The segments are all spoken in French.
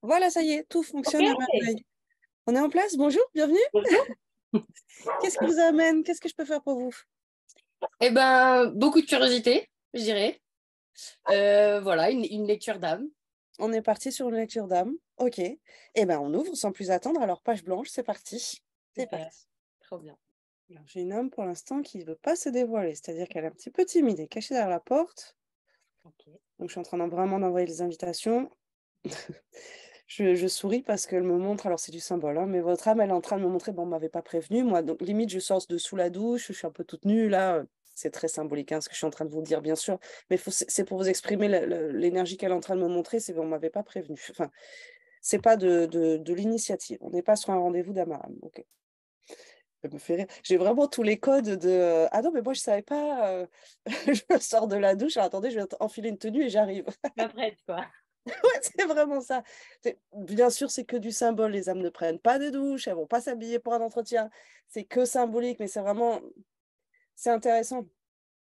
Voilà, ça y est, tout Ok. fonctionne à merveille. On est en place? Bonjour, bienvenue. Bonjour. Qu'est-ce qui vous amène? Qu'est-ce que je peux faire pour vous? Eh ben, beaucoup de curiosité, je dirais. Voilà, une lecture d'âme. On est parti sur une lecture d'âme. Ok. Eh bien, on ouvre sans plus attendre. Alors, page blanche, c'est parti. C'est Super, parti. trop bien. Alors, j'ai une âme pour l'instant qui ne veut pas se dévoiler, c'est-à-dire qu'elle est un petit peu timide et cachée derrière la porte. Ok. Donc, je suis en train vraiment d'envoyer les invitations. Je souris parce qu'elle me montre, alors c'est du symbole, hein, mais votre âme, elle est en train de me montrer, bon, on ne m'avait pas prévenu, moi, donc limite, je sors de sous la douche, je suis un peu toute nue, là, c'est très symbolique, hein, ce que je suis en train de vous dire, bien sûr, mais c'est pour vous exprimer l'énergie qu'elle est en train de me montrer, c'est qu'on ne m'avait pas prévenu, enfin, c'est pas de l'initiative, on n'est pas sur un rendez-vous d'âme à âme, ok. Ça me fait rire. J'ai vraiment tous les codes de ah non, mais moi je savais pas, je sors de la douche, alors, attendez, je vais enfiler une tenue et j'arrive. Pas prête, quoi. Ouais, c'est vraiment ça. Bien sûr, c'est que du symbole. Les âmes ne prennent pas de douche, elles vont pas s'habiller pour un entretien. C'est que symbolique, mais c'est vraiment, c'est intéressant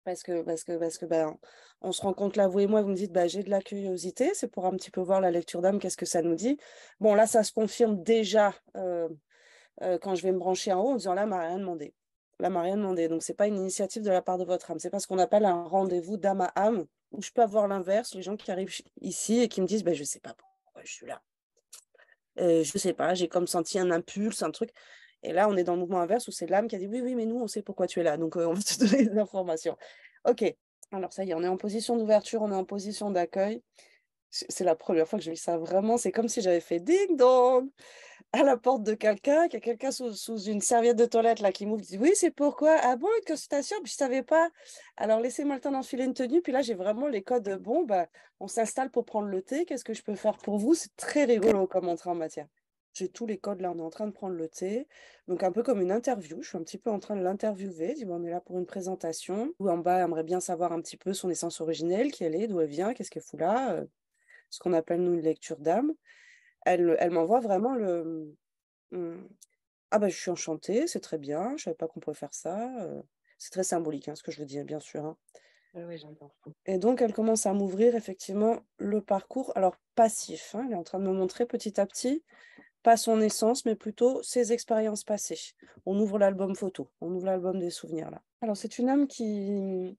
parce que ben, on se rend compte là, vous et moi, vous me dites, bah, j'ai de la curiosité, c'est pour un petit peu voir la lecture d'âme, qu'est-ce que ça nous dit. Bon, là, ça se confirme déjà quand je vais me brancher en haut en disant, là, m'a rien demandé. Là, m'a rien demandé. Donc, c'est pas une initiative de la part de votre âme. C'est pas ce qu'on appelle un rendez-vous d'âme à âme, où je peux avoir l'inverse, les gens qui arrivent ici et qui me disent, ben, je sais pas pourquoi je suis là. Je sais pas, j'ai comme senti un impulse, un truc. Et là, on est dans le mouvement inverse où c'est l'âme qui a dit oui, oui, mais nous, on sait pourquoi tu es là. Donc, on va te donner des informations. OK. Alors, ça y est, on est en position d'ouverture, on est en position d'accueil. C'est la première fois que je vis ça vraiment. C'est comme si j'avais fait ding dong à la porte de quelqu'un, qu'il y a quelqu'un sous une serviette de toilette là qui m'ouvre, qui dit oui, c'est pourquoi? Ah bon, une consultation? Puis je savais pas. Alors laissez-moi le temps d'enfiler une tenue. Puis là, j'ai vraiment les codes. Bon, bah, on s'installe pour prendre le thé. Qu'est-ce que je peux faire pour vous? C'est très rigolo comme entrée en matière. J'ai tous les codes là, on est en train de prendre le thé. Donc un peu comme une interview. Je suis un petit peu en train de l'interviewer. Je dis, bon, on est là pour une présentation. Ou en bas, elle aimerait bien savoir un petit peu son essence originelle, qui elle est, d'où elle vient, qu'est-ce qu'elle fout là. Ce qu'on appelle nous une lecture d'âme. Elle m'envoie vraiment le. Ah bah, je suis enchantée, c'est très bien, je savais pas qu'on pouvait faire ça. C'est très symbolique, hein, ce que je vous dis, hein, bien sûr, hein. Oui, oui, j'entends. Et donc, elle commence à m'ouvrir effectivement le parcours, alors passif, hein, elle est en train de me montrer petit à petit, pas son essence, mais plutôt ses expériences passées. On ouvre l'album photo, on ouvre l'album des souvenirs là. Alors, c'est une âme qui,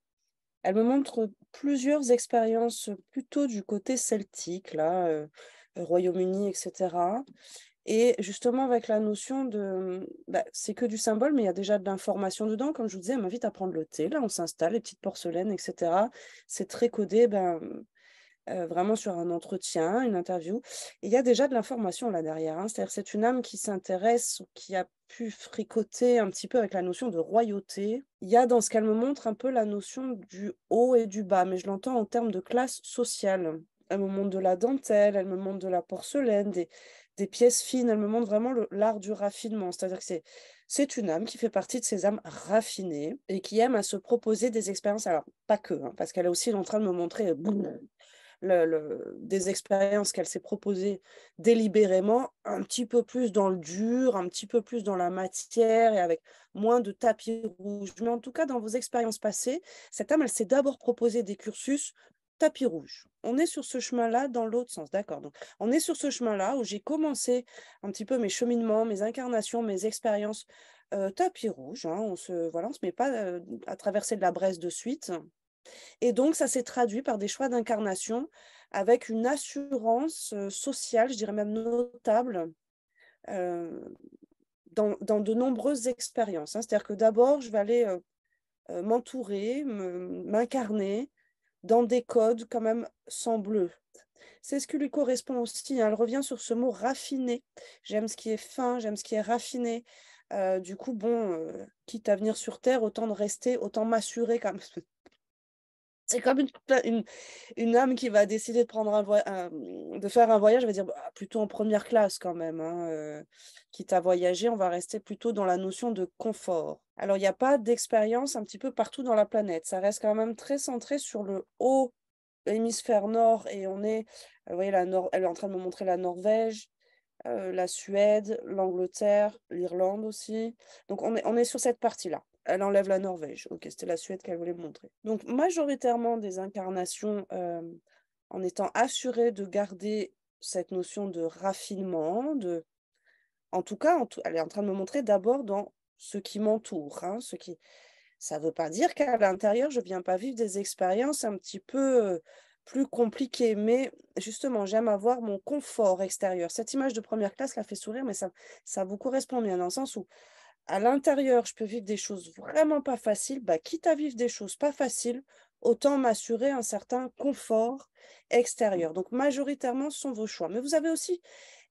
elle me montre plusieurs expériences plutôt du côté celtique, là, Royaume-Uni, etc. Et justement, avec la notion de, bah, c'est que du symbole, mais il y a déjà de l'information dedans. Comme je vous disais, elle m'invite à prendre le thé. Là, on s'installe, les petites porcelaines, etc. C'est très codé, ben, vraiment sur un entretien, une interview. Et il y a déjà de l'information là derrière, hein. C'est-à-dire, c'est une âme qui s'intéresse, ou qui a pu fricoter un petit peu avec la notion de royauté. Il y a dans ce qu'elle me montre un peu la notion du haut et du bas, mais je l'entends en termes de classe sociale. Elle me montre de la dentelle, elle me montre de la porcelaine, des pièces fines, elle me montre vraiment l'art du raffinement. C'est-à-dire que c'est une âme qui fait partie de ces âmes raffinées et qui aime à se proposer des expériences. Alors, pas que, hein, parce qu'elle est aussi en train de me montrer des expériences qu'elle s'est proposées délibérément, un petit peu plus dans le dur, un petit peu plus dans la matière et avec moins de tapis rouge. Mais en tout cas, dans vos expériences passées, cette âme, elle s'est d'abord proposé des cursus tapis rouge. On est sur ce chemin-là dans l'autre sens, d'accord. Donc, on est sur ce chemin-là où j'ai commencé un petit peu mes cheminements, mes incarnations, mes expériences tapis rouge. Hein, voilà, on se met pas à traverser de la braise de suite. Et donc, ça s'est traduit par des choix d'incarnation avec une assurance sociale, je dirais même notable, euh, dans de nombreuses expériences, hein. C'est-à-dire que d'abord, je vais aller m'entourer, m'incarner dans des codes quand même sans bleu. C'est ce qui lui correspond aussi, hein. Elle revient sur ce mot raffiné. J'aime ce qui est fin, j'aime ce qui est raffiné. Du coup, bon, quitte à venir sur Terre, autant de rester, autant m'assurer quand même. C'est comme une âme qui va décider de prendre de faire un voyage, je vais dire bah, plutôt en première classe quand même, hein, quitte à voyager, on va rester plutôt dans la notion de confort. Alors, il n'y a pas d'expérience un petit peu partout dans la planète. Ça reste quand même très centré sur le haut hémisphère nord et on est, vous voyez, elle est en train de me montrer la Norvège, la Suède, l'Angleterre, l'Irlande aussi. Donc on est sur cette partie-là. Elle enlève la Norvège. Ok, c'était la Suède qu'elle voulait me montrer. Donc majoritairement des incarnations en étant assurée de garder cette notion de raffinement, en tout cas, elle est en train de me montrer d'abord dans ce qui m'entoure, hein, ça ne veut pas dire qu'à l'intérieur, je ne viens pas vivre des expériences un petit peu, plus compliquées, mais justement, j'aime avoir mon confort extérieur. Cette image de première classe la fait sourire, mais ça vous correspond bien dans le sens où à l'intérieur, je peux vivre des choses vraiment pas faciles, bah, quitte à vivre des choses pas faciles, autant m'assurer un certain confort extérieur. Donc majoritairement, ce sont vos choix. Mais vous avez aussi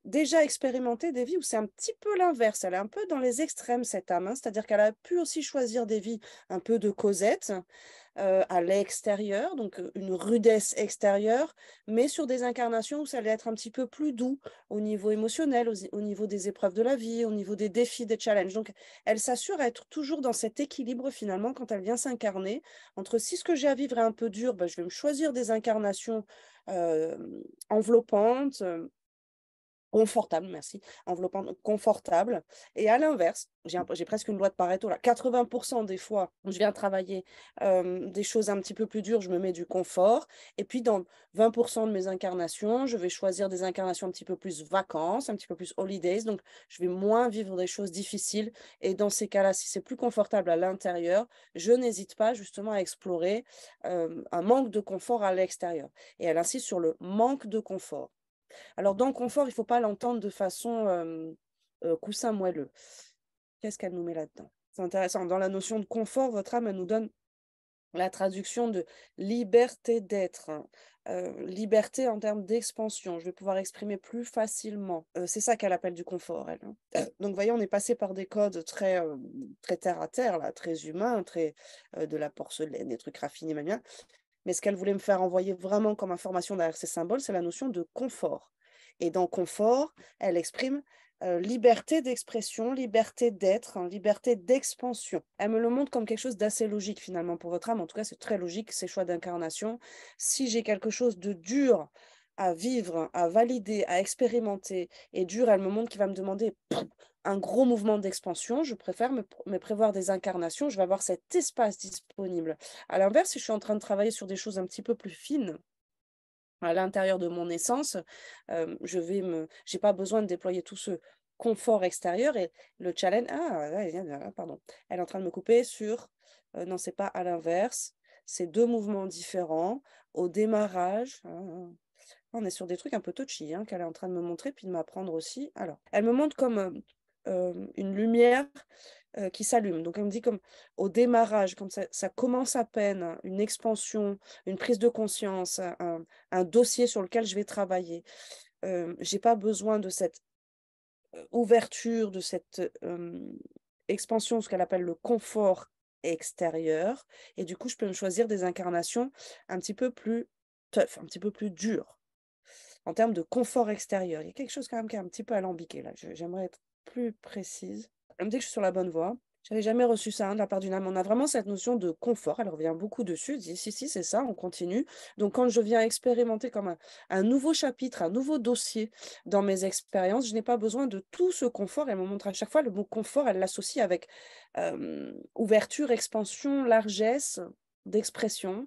déjà expérimenté des vies où c'est un petit peu l'inverse. Elle est un peu dans les extrêmes, cette âme, hein. C'est-à-dire qu'elle a pu aussi choisir des vies un peu de Cosette, à l'extérieur, donc une rudesse extérieure, mais sur des incarnations où ça allait être un petit peu plus doux au niveau émotionnel, au niveau des épreuves de la vie, au niveau des défis, des challenges. Donc, elle s'assure à être toujours dans cet équilibre finalement quand elle vient s'incarner entre si ce que j'ai à vivre est un peu dur, bah, je vais me choisir des incarnations euh, enveloppantes, confortable, merci. Enveloppante, confortable. Et à l'inverse, j'ai presque une loi de Pareto là. 80% des fois, où je viens travailler des choses un petit peu plus dures, je me mets du confort. Et puis, dans 20% de mes incarnations, je vais choisir des incarnations un petit peu plus vacances, un petit peu plus holidays. Donc, je vais moins vivre des choses difficiles. Et dans ces cas-là, si c'est plus confortable à l'intérieur, je n'hésite pas justement à explorer un manque de confort à l'extérieur. Et elle insiste sur le manque de confort. Alors, dans le confort, il ne faut pas l'entendre de façon coussin moelleux. Qu'est-ce qu'elle nous met là-dedans? C'est intéressant. Dans la notion de confort, votre âme, elle nous donne la traduction de liberté d'être, hein. Liberté en termes d'expansion. Je vais pouvoir exprimer plus facilement. C'est ça qu'elle appelle du confort, elle, hein. Donc, voyez, on est passé par des codes très, très terre à terre, là, très humains, très de la porcelaine, des trucs raffinés, maniam. Mais ce qu'elle voulait me faire envoyer vraiment comme information derrière ces symboles, c'est la notion de confort. Et dans confort, elle exprime liberté d'expression, liberté d'être, hein, liberté d'expansion. Elle me le montre comme quelque chose d'assez logique finalement pour votre âme. En tout cas, c'est très logique, ces choix d'incarnation. Si j'ai quelque chose de dur à vivre, à valider, à expérimenter, et dur, elle me montre qu'il va me demander un gros mouvement d'expansion, je préfère me prévoir des incarnations, je vais avoir cet espace disponible. À l'inverse, si je suis en train de travailler sur des choses un petit peu plus fines, à l'intérieur de mon essence, j'ai pas besoin de déployer tout ce confort extérieur et le challenge pardon. Elle est en train de me couper sur, non, c'est pas à l'inverse, c'est 2 mouvements différents. Au démarrage, on est sur des trucs un peu touchy, hein, qu'elle est en train de me montrer, puis de m'apprendre aussi. Alors, elle me montre comme, une lumière, qui s'allume. Donc elle me dit comme au démarrage, quand ça commence à peine, hein, une expansion, une prise de conscience, un dossier sur lequel je vais travailler. J'ai pas besoin de cette, ouverture, de cette, expansion, ce qu'elle appelle le confort extérieur et du coup, je peux me choisir des incarnations un petit peu plus tough, un petit peu plus dures en termes de confort extérieur. Il y a quelque chose quand même qui est un petit peu alambiqué là. J'aimerais être plus précise. Elle me dit que je suis sur la bonne voie. J'avais jamais reçu ça, hein, de la part d'une âme. On a vraiment cette notion de confort. Elle revient beaucoup dessus. Elle dit, si, si, c'est ça, on continue. Donc, quand je viens expérimenter comme un nouveau chapitre, un nouveau dossier dans mes expériences, je n'ai pas besoin de tout ce confort. Elle me montre à chaque fois le mot confort, elle l'associe avec ouverture, expansion, largesse d'expression.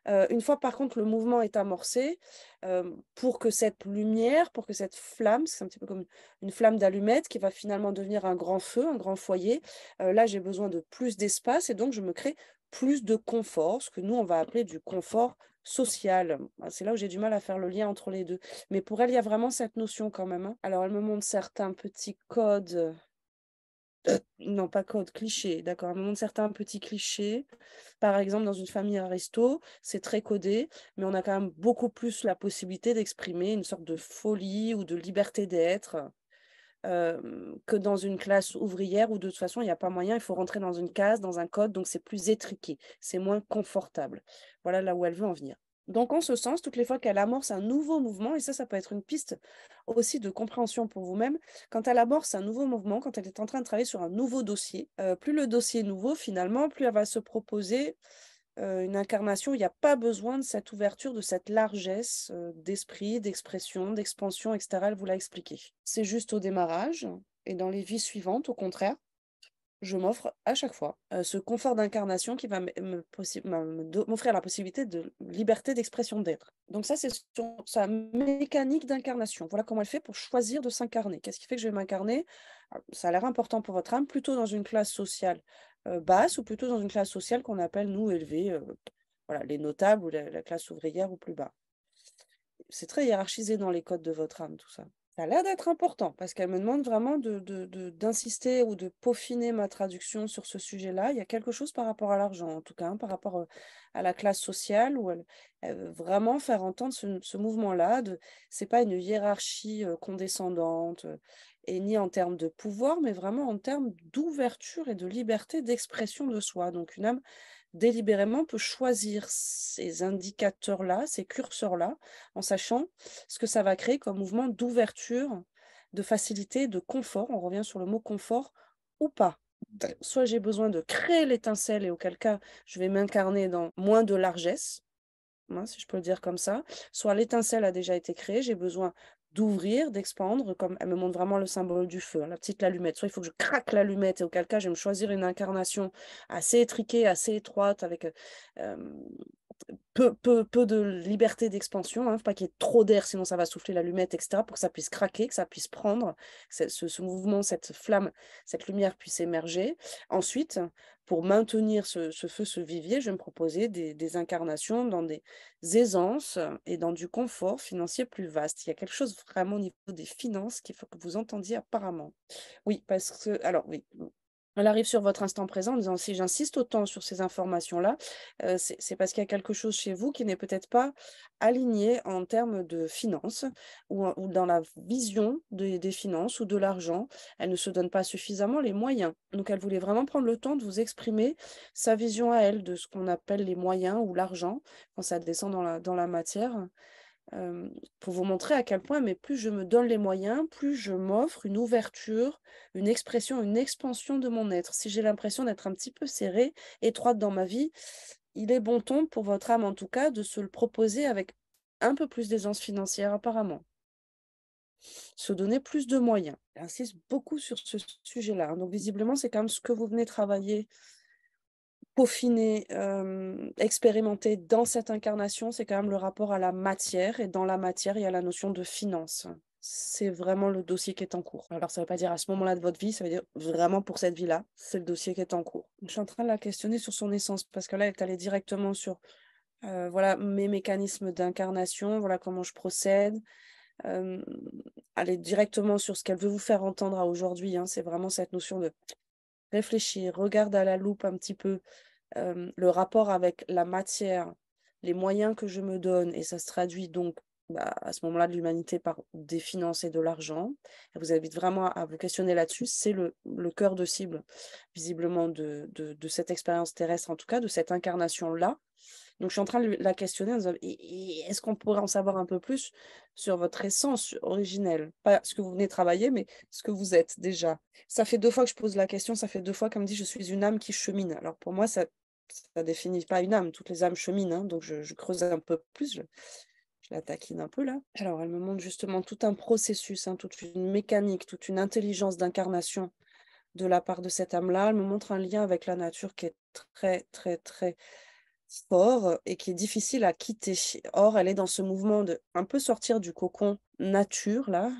Une fois par contre le mouvement est amorcé, pour que cette lumière, pour que cette flamme, c'est un petit peu comme une flamme d'allumette qui va finalement devenir un grand feu, un grand foyer, là j'ai besoin de plus d'espace et donc je me crée plus de confort, ce que nous on va appeler du confort social. C'est là où j'ai du mal à faire le lien entre les 2. Mais pour elle, il y a vraiment cette notion quand même, hein. Alors elle me montre certains petits codes, non pas code, clichés, d'accord. Elle me montre certains petits clichés. Par exemple, dans une famille aristo, c'est très codé, mais on a quand même beaucoup plus la possibilité d'exprimer une sorte de folie ou de liberté d'être, que dans une classe ouvrière où de toute façon, il n'y a pas moyen, il faut rentrer dans une case, dans un code, donc c'est plus étriqué, c'est moins confortable. Voilà là où elle veut en venir. Donc, en ce sens, toutes les fois qu'elle amorce un nouveau mouvement, et ça peut être une piste aussi de compréhension pour vous-même, quand elle amorce un nouveau mouvement, quand elle est en train de travailler sur un nouveau dossier, plus le dossier est nouveau, finalement, plus elle va se proposer une incarnation, il n'y a pas besoin de cette ouverture, de cette largesse d'esprit, d'expression, d'expansion, etc. Elle vous l'a expliqué. C'est juste au démarrage et dans les vies suivantes, au contraire, je m'offre à chaque fois ce confort d'incarnation qui va m'offrir la possibilité de liberté d'expression d'être. Donc ça, c'est sur sa mécanique d'incarnation. Voilà comment elle fait pour choisir de s'incarner. Qu'est-ce qui fait que je vais m'incarner? Ça a l'air important pour votre âme, plutôt dans une classe sociale basse ou plutôt dans une classe sociale qu'on appelle, nous, élevée, voilà, les notables ou la classe ouvrière ou plus bas. C'est très hiérarchisé dans les codes de votre âme, tout ça. Ça a l'air d'être important parce qu'elle me demande vraiment d'insister ou de peaufiner ma traduction sur ce sujet-là. Il y a quelque chose par rapport à l'argent, en tout cas, hein, par rapport à la classe sociale, où elle veut vraiment faire entendre ce mouvement-là. C'est pas une hiérarchie condescendante, et ni en termes de pouvoir, mais vraiment en termes d'ouverture et de liberté d'expression de soi. Donc une âme délibérément peut choisir ces indicateurs-là, ces curseurs-là, en sachant ce que ça va créer comme mouvement d'ouverture, de facilité, de confort. On revient sur le mot confort ou pas. Soit j'ai besoin de créer l'étincelle et auquel cas je vais m'incarner dans moins de largesse, hein, si je peux le dire comme ça. Soit l'étincelle a déjà été créée, j'ai besoin d'ouvrir, d'expandre, comme elle me montre vraiment le symbole du feu, hein, la petite allumette. Soit il faut que je craque l'allumette, et auquel cas je vais me choisir une incarnation assez étriquée, assez étroite, avec peu de liberté d'expansion, hein. Faut pas qu'il y ait trop d'air, sinon ça va souffler l'allumette, etc., pour que ça puisse craquer, que ça puisse prendre, que ce mouvement, cette flamme, cette lumière puisse émerger. Ensuite, pour maintenir ce feu, ce vivier, je vais me proposer des incarnations dans des aisances et dans du confort financier plus vaste. Il y a quelque chose vraiment au niveau des finances qu'il faut que vous entendiez apparemment. Oui, parce que, alors oui, elle arrive sur votre instant présent en disant: «Si j'insiste autant sur ces informations-là, c'est parce qu'il y a quelque chose chez vous qui n'est peut-être pas aligné en termes de finances ou dans la vision des finances ou de l'argent. Elle ne se donne pas suffisamment les moyens». Donc elle voulait vraiment prendre le temps de vous exprimer sa vision à elle de ce qu'on appelle les moyens ou l'argent, quand ça descend dans la matière. Pour vous montrer à quel point, mais plus je me donne les moyens, plus je m'offre une ouverture, une expression, une expansion de mon être. Si j'ai l'impression d'être un petit peu serrée, étroite dans ma vie, il est bon ton pour votre âme en tout cas de se le proposer avec un peu plus d'aisance financière apparemment. Se donner plus de moyens. Elle insiste beaucoup sur ce sujet-là, hein. Donc visiblement, c'est quand même ce que vous venez travailler, peaufiner, expérimenter dans cette incarnation, c'est quand même le rapport à la matière et dans la matière, il y a la notion de finance. C'est vraiment le dossier qui est en cours. Alors ça ne veut pas dire à ce moment-là de votre vie, ça veut dire vraiment pour cette vie-là, c'est le dossier qui est en cours. Je suis en train de la questionner sur son essence parce que là, elle est allée directement sur, voilà mes mécanismes d'incarnation, voilà comment je procède, hem, aller directement sur ce qu'elle veut vous faire entendre à aujourd'hui, hein. C'est vraiment cette notion de réfléchir, regarde à la loupe un petit peu le rapport avec la matière, les moyens que je me donne et ça se traduit donc, bah, à ce moment-là de l'humanité par des finances et de l'argent. Elle vous invite vraiment à vous questionner là-dessus. C'est le cœur de cible visiblement de cette expérience terrestre, en tout cas de cette incarnation-là. Donc je suis en train de la questionner en disant: Et est-ce qu'on pourrait en savoir un peu plus sur votre essence originelle? Pas ce que vous venez travailler, mais ce que vous êtes déjà. Ça fait 2 fois que je pose la question, ça fait 2 fois qu'elle me dit: «Je suis une âme qui chemine». Alors pour moi, ça définit pas une âme, toutes les âmes cheminent, hein, donc je creuse un peu plus, je la taquine un peu là. Alors elle me montre justement tout un processus, hein, toute une mécanique, toute une intelligence d'incarnation de la part de cette âme-là. Elle me montre un lien avec la nature qui est très, très, très fort et qui est difficile à quitter. Or, elle est dans ce mouvement de un peu sortir du cocon nature là,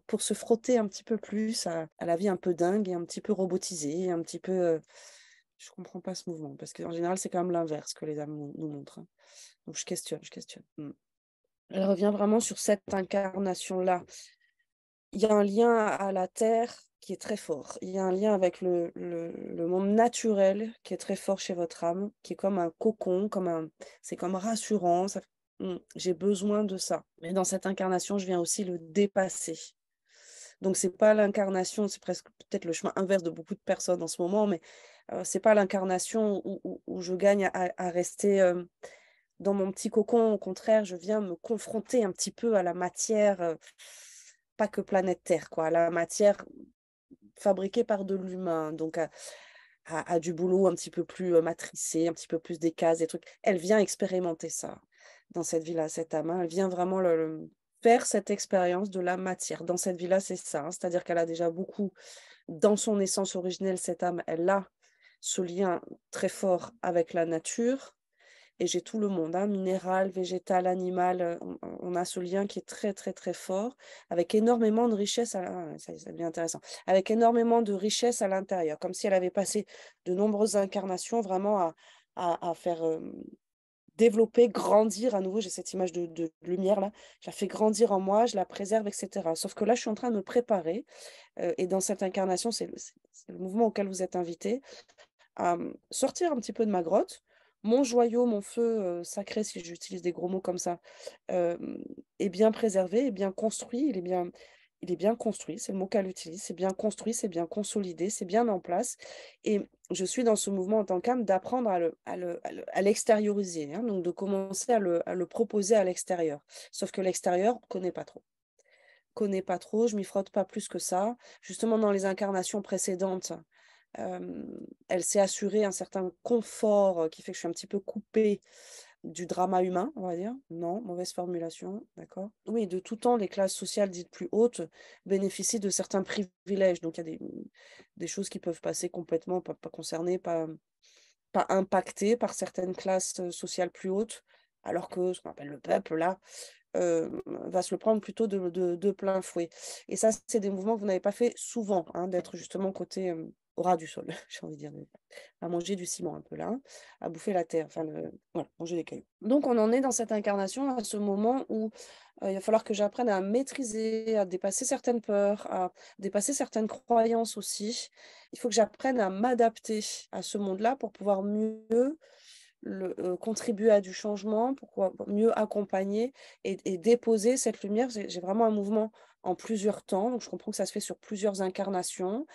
pour se frotter un petit peu plus à la vie un peu dingue et un petit peu robotisée, un petit peu, je comprends pas ce mouvement parce qu'en général, c'est quand même l'inverse que les âmes nous montrent, hein. Donc je questionne, je questionne. Elle revient vraiment sur cette incarnation-là. Il y a un lien à la terre qui est très fort. Il y a un lien avec le monde naturel qui est très fort chez votre âme, qui est comme un cocon, c'est comme rassurant, j'ai besoin de ça. Mais dans cette incarnation, je viens aussi le dépasser. Donc c'est pas l'incarnation, c'est presque peut-être le chemin inverse de beaucoup de personnes en ce moment, mais c'est pas l'incarnation où je gagne à rester, dans mon petit cocon. Au contraire, je viens me confronter un petit peu à la matière, pas que planète Terre, quoi, à la matière fabriquée par de l'humain, donc à du boulot un petit peu plus, matricé, un petit peu plus des cases, des trucs. Elle vient expérimenter ça dans cette vie-là, cette âme, hein. Elle vient vraiment faire cette expérience de la matière. Dans cette vie-là, c'est ça, hein, c'est-à-dire qu'elle a déjà beaucoup dans son essence originelle, cette âme, elle a ce lien très fort avec la nature et j'ai tout le monde, hein, minéral, végétal, animal, on a ce lien qui est très, très, très fort avec énormément de richesse ça devient intéressant, avec énormément de richesse à l'intérieur, comme si elle avait passé de nombreuses incarnations vraiment à faire, développer, grandir à nouveau, j'ai cette image de lumière là, je la fais grandir en moi, je la préserve et cetera. Sauf que là, je suis en train de me préparer, et dans cette incarnation, c'est le mouvement auquel vous êtes invité à, sortir un petit peu de ma grotte. Mon joyau, mon feu, sacré, si j'utilise des gros mots comme ça, est bien préservé, est bien construit, il est bien construit, c'est le mot qu'elle utilise, c'est bien construit, c'est bien consolidé, c'est bien en place et je suis dans ce mouvement en tant qu'âme d'apprendre à l'extérioriser, hein, donc de commencer à le proposer à l'extérieur. Sauf que l'extérieur, connaît pas trop, je m'y frotte pas plus que ça. Justement, dans les incarnations précédentes, elle s'est assurée un certain confort, qui fait que je suis un petit peu coupée du drama humain, on va dire. Non, mauvaise formulation, d'accord. Oui, de tout temps, les classes sociales dites plus hautes bénéficient de certains privilèges. Donc, il y a des choses qui peuvent passer complètement pas concernées, pas impactées par certaines classes sociales plus hautes, alors que ce qu'on appelle le peuple, là, va se le prendre plutôt de plein fouet. Et ça, c'est des mouvements que vous n'avez pas fait souvent, hein, d'être justement côté au ras du sol, j'ai envie de dire, à manger du ciment un peu là, hein, à bouffer la terre, enfin, voilà, manger des cailloux. Donc, on en est dans cette incarnation à ce moment où il va falloir que j'apprenne à maîtriser, à dépasser certaines peurs, à dépasser certaines croyances aussi. Il faut que j'apprenne à m'adapter à ce monde-là pour pouvoir mieux contribuer à du changement, pour mieux accompagner et déposer cette lumière. J'ai vraiment un mouvement en plusieurs temps, donc je comprends que ça se fait sur plusieurs incarnations.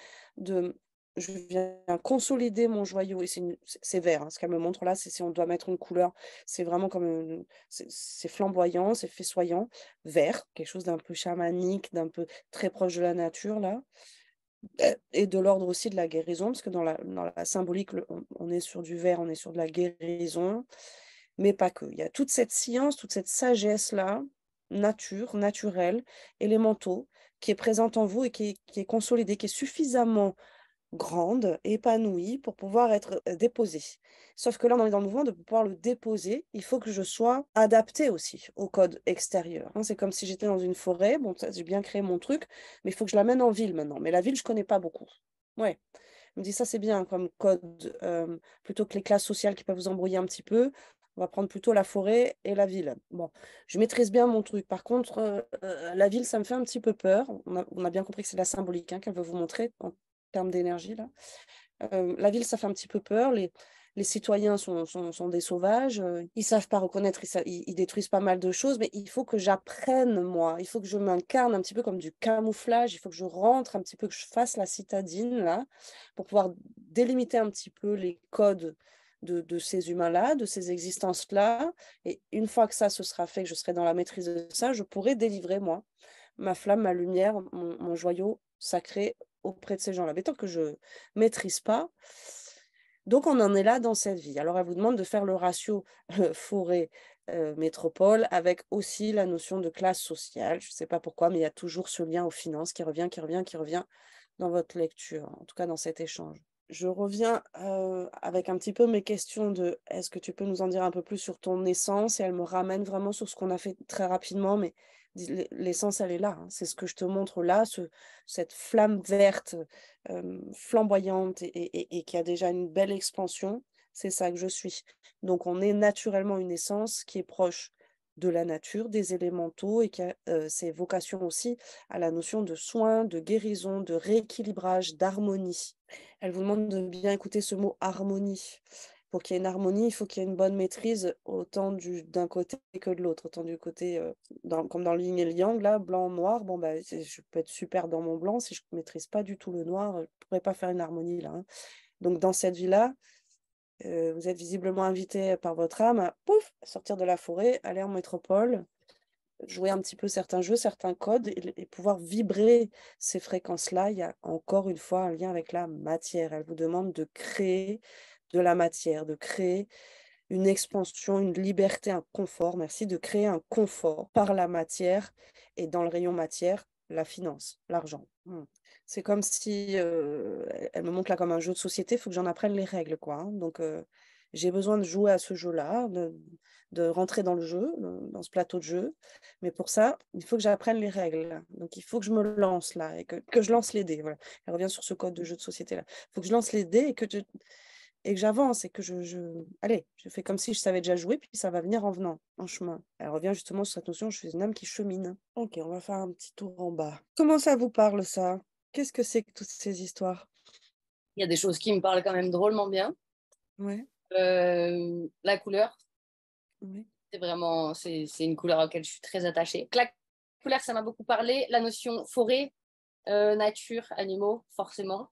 Je viens consolider mon joyau, et c'est vert, hein, ce qu'elle me montre là, c'est si on doit mettre une couleur, c'est vraiment comme c'est flamboyant, c'est festoyant, vert, quelque chose d'un peu chamanique, d'un peu très proche de la nature là. Et de l'ordre aussi de la guérison, parce que dans la symbolique, on est sur du vert, on est sur de la guérison, mais pas que. Il y a toute cette science, toute cette sagesse-là, naturelle, élémentaux, qui est présente en vous et qui est consolidée, qui est suffisamment grande, épanouie pour pouvoir être déposée. Sauf que là, on est dans le mouvement de pouvoir le déposer. Il faut que je sois adaptée aussi au code extérieur, hein. C'est comme si j'étais dans une forêt. Bon, ça, j'ai bien créé mon truc, mais il faut que je l'amène en ville maintenant. Mais la ville, je connais pas beaucoup. Ouais. Je me dis, ça, c'est bien comme code. Plutôt que les classes sociales qui peuvent vous embrouiller un petit peu, on va prendre plutôt la forêt et la ville. Bon, je maîtrise bien mon truc. Par contre, la ville, ça me fait un petit peu peur. On a bien compris que c'est la symbolique, hein, qu'elle veut vous montrer en termes d'énergie, là. La ville, ça fait un petit peu peur. Les citoyens sont des sauvages. Ils savent pas reconnaître, ils détruisent pas mal de choses, mais il faut que j'apprenne, moi. Il faut que je m'incarne un petit peu comme du camouflage. Il faut que je rentre un petit peu, que je fasse la citadine, là, pour pouvoir délimiter un petit peu les codes de ces humains-là, de ces existences-là. Et une fois que ça se sera fait, que je serai dans la maîtrise de ça, je pourrai délivrer, moi, ma flamme, ma lumière, mon joyau sacré auprès de ces gens-là. Mais tant que je maîtrise pas, donc on en est là dans cette vie. Alors elle vous demande de faire le ratio forêt métropole avec aussi la notion de classe sociale. Je ne sais pas pourquoi, mais il y a toujours ce lien aux finances qui revient dans votre lecture, en tout cas dans cet échange. Je reviens avec un petit peu mes questions de est-ce que tu peux nous en dire un peu plus sur ton essence? Et elle me ramène vraiment sur ce qu'on a fait très rapidement, mais l'essence, elle est là, hein. C'est ce que je te montre là, cette flamme verte, flamboyante et qui a déjà une belle expansion. C'est ça que je suis. Donc, on est naturellement une essence qui est proche de la nature, des élémentaux et qui a ses vocations aussi à la notion de soin, de guérison, de rééquilibrage, d'harmonie. Elle vous demande de bien écouter ce mot harmonie. Pour qu'il y ait une harmonie, il faut qu'il y ait une bonne maîtrise autant d'un côté que de l'autre, autant du côté, comme dans le yin et le yang, là, blanc, noir, bon, bah, je peux être super dans mon blanc, si je ne maîtrise pas du tout le noir, je ne pourrais pas faire une harmonie là, hein. Donc dans cette vie-là, vous êtes visiblement invité par votre âme à pouf, sortir de la forêt, aller en métropole, jouer un petit peu certains jeux, certains codes et pouvoir vibrer ces fréquences-là. Il y a encore une fois un lien avec la matière. Elle vous demande de créer de la matière, de créer une expansion, une liberté, un confort, merci, de créer un confort par la matière et dans le rayon matière, la finance, l'argent. C'est comme si, elle me montre là comme un jeu de société, il faut que j'en apprenne les règles, quoi, hein. Donc j'ai besoin de jouer à ce jeu-là, de rentrer dans le jeu, dans ce plateau de jeu. Mais pour ça, il faut que j'apprenne les règles. Donc il faut que je me lance là et que je lance les dés, voilà. Elle revient sur ce code de jeu de société-là. Il faut que je lance les dés et que j'avance et que allez, je fais comme si je savais déjà jouer, puis ça va venir en venant, en chemin. Elle revient justement sur cette notion, je suis une âme qui chemine. Ok, on va faire un petit tour en bas. Comment ça vous parle, ça? Qu'est-ce que c'est que toutes ces histoires? Il y a des choses qui me parlent quand même drôlement bien. Ouais, La couleur, oui. c'est une couleur à laquelle je suis très attachée. La couleur, ça m'a beaucoup parlé. La notion forêt, nature, animaux, forcément.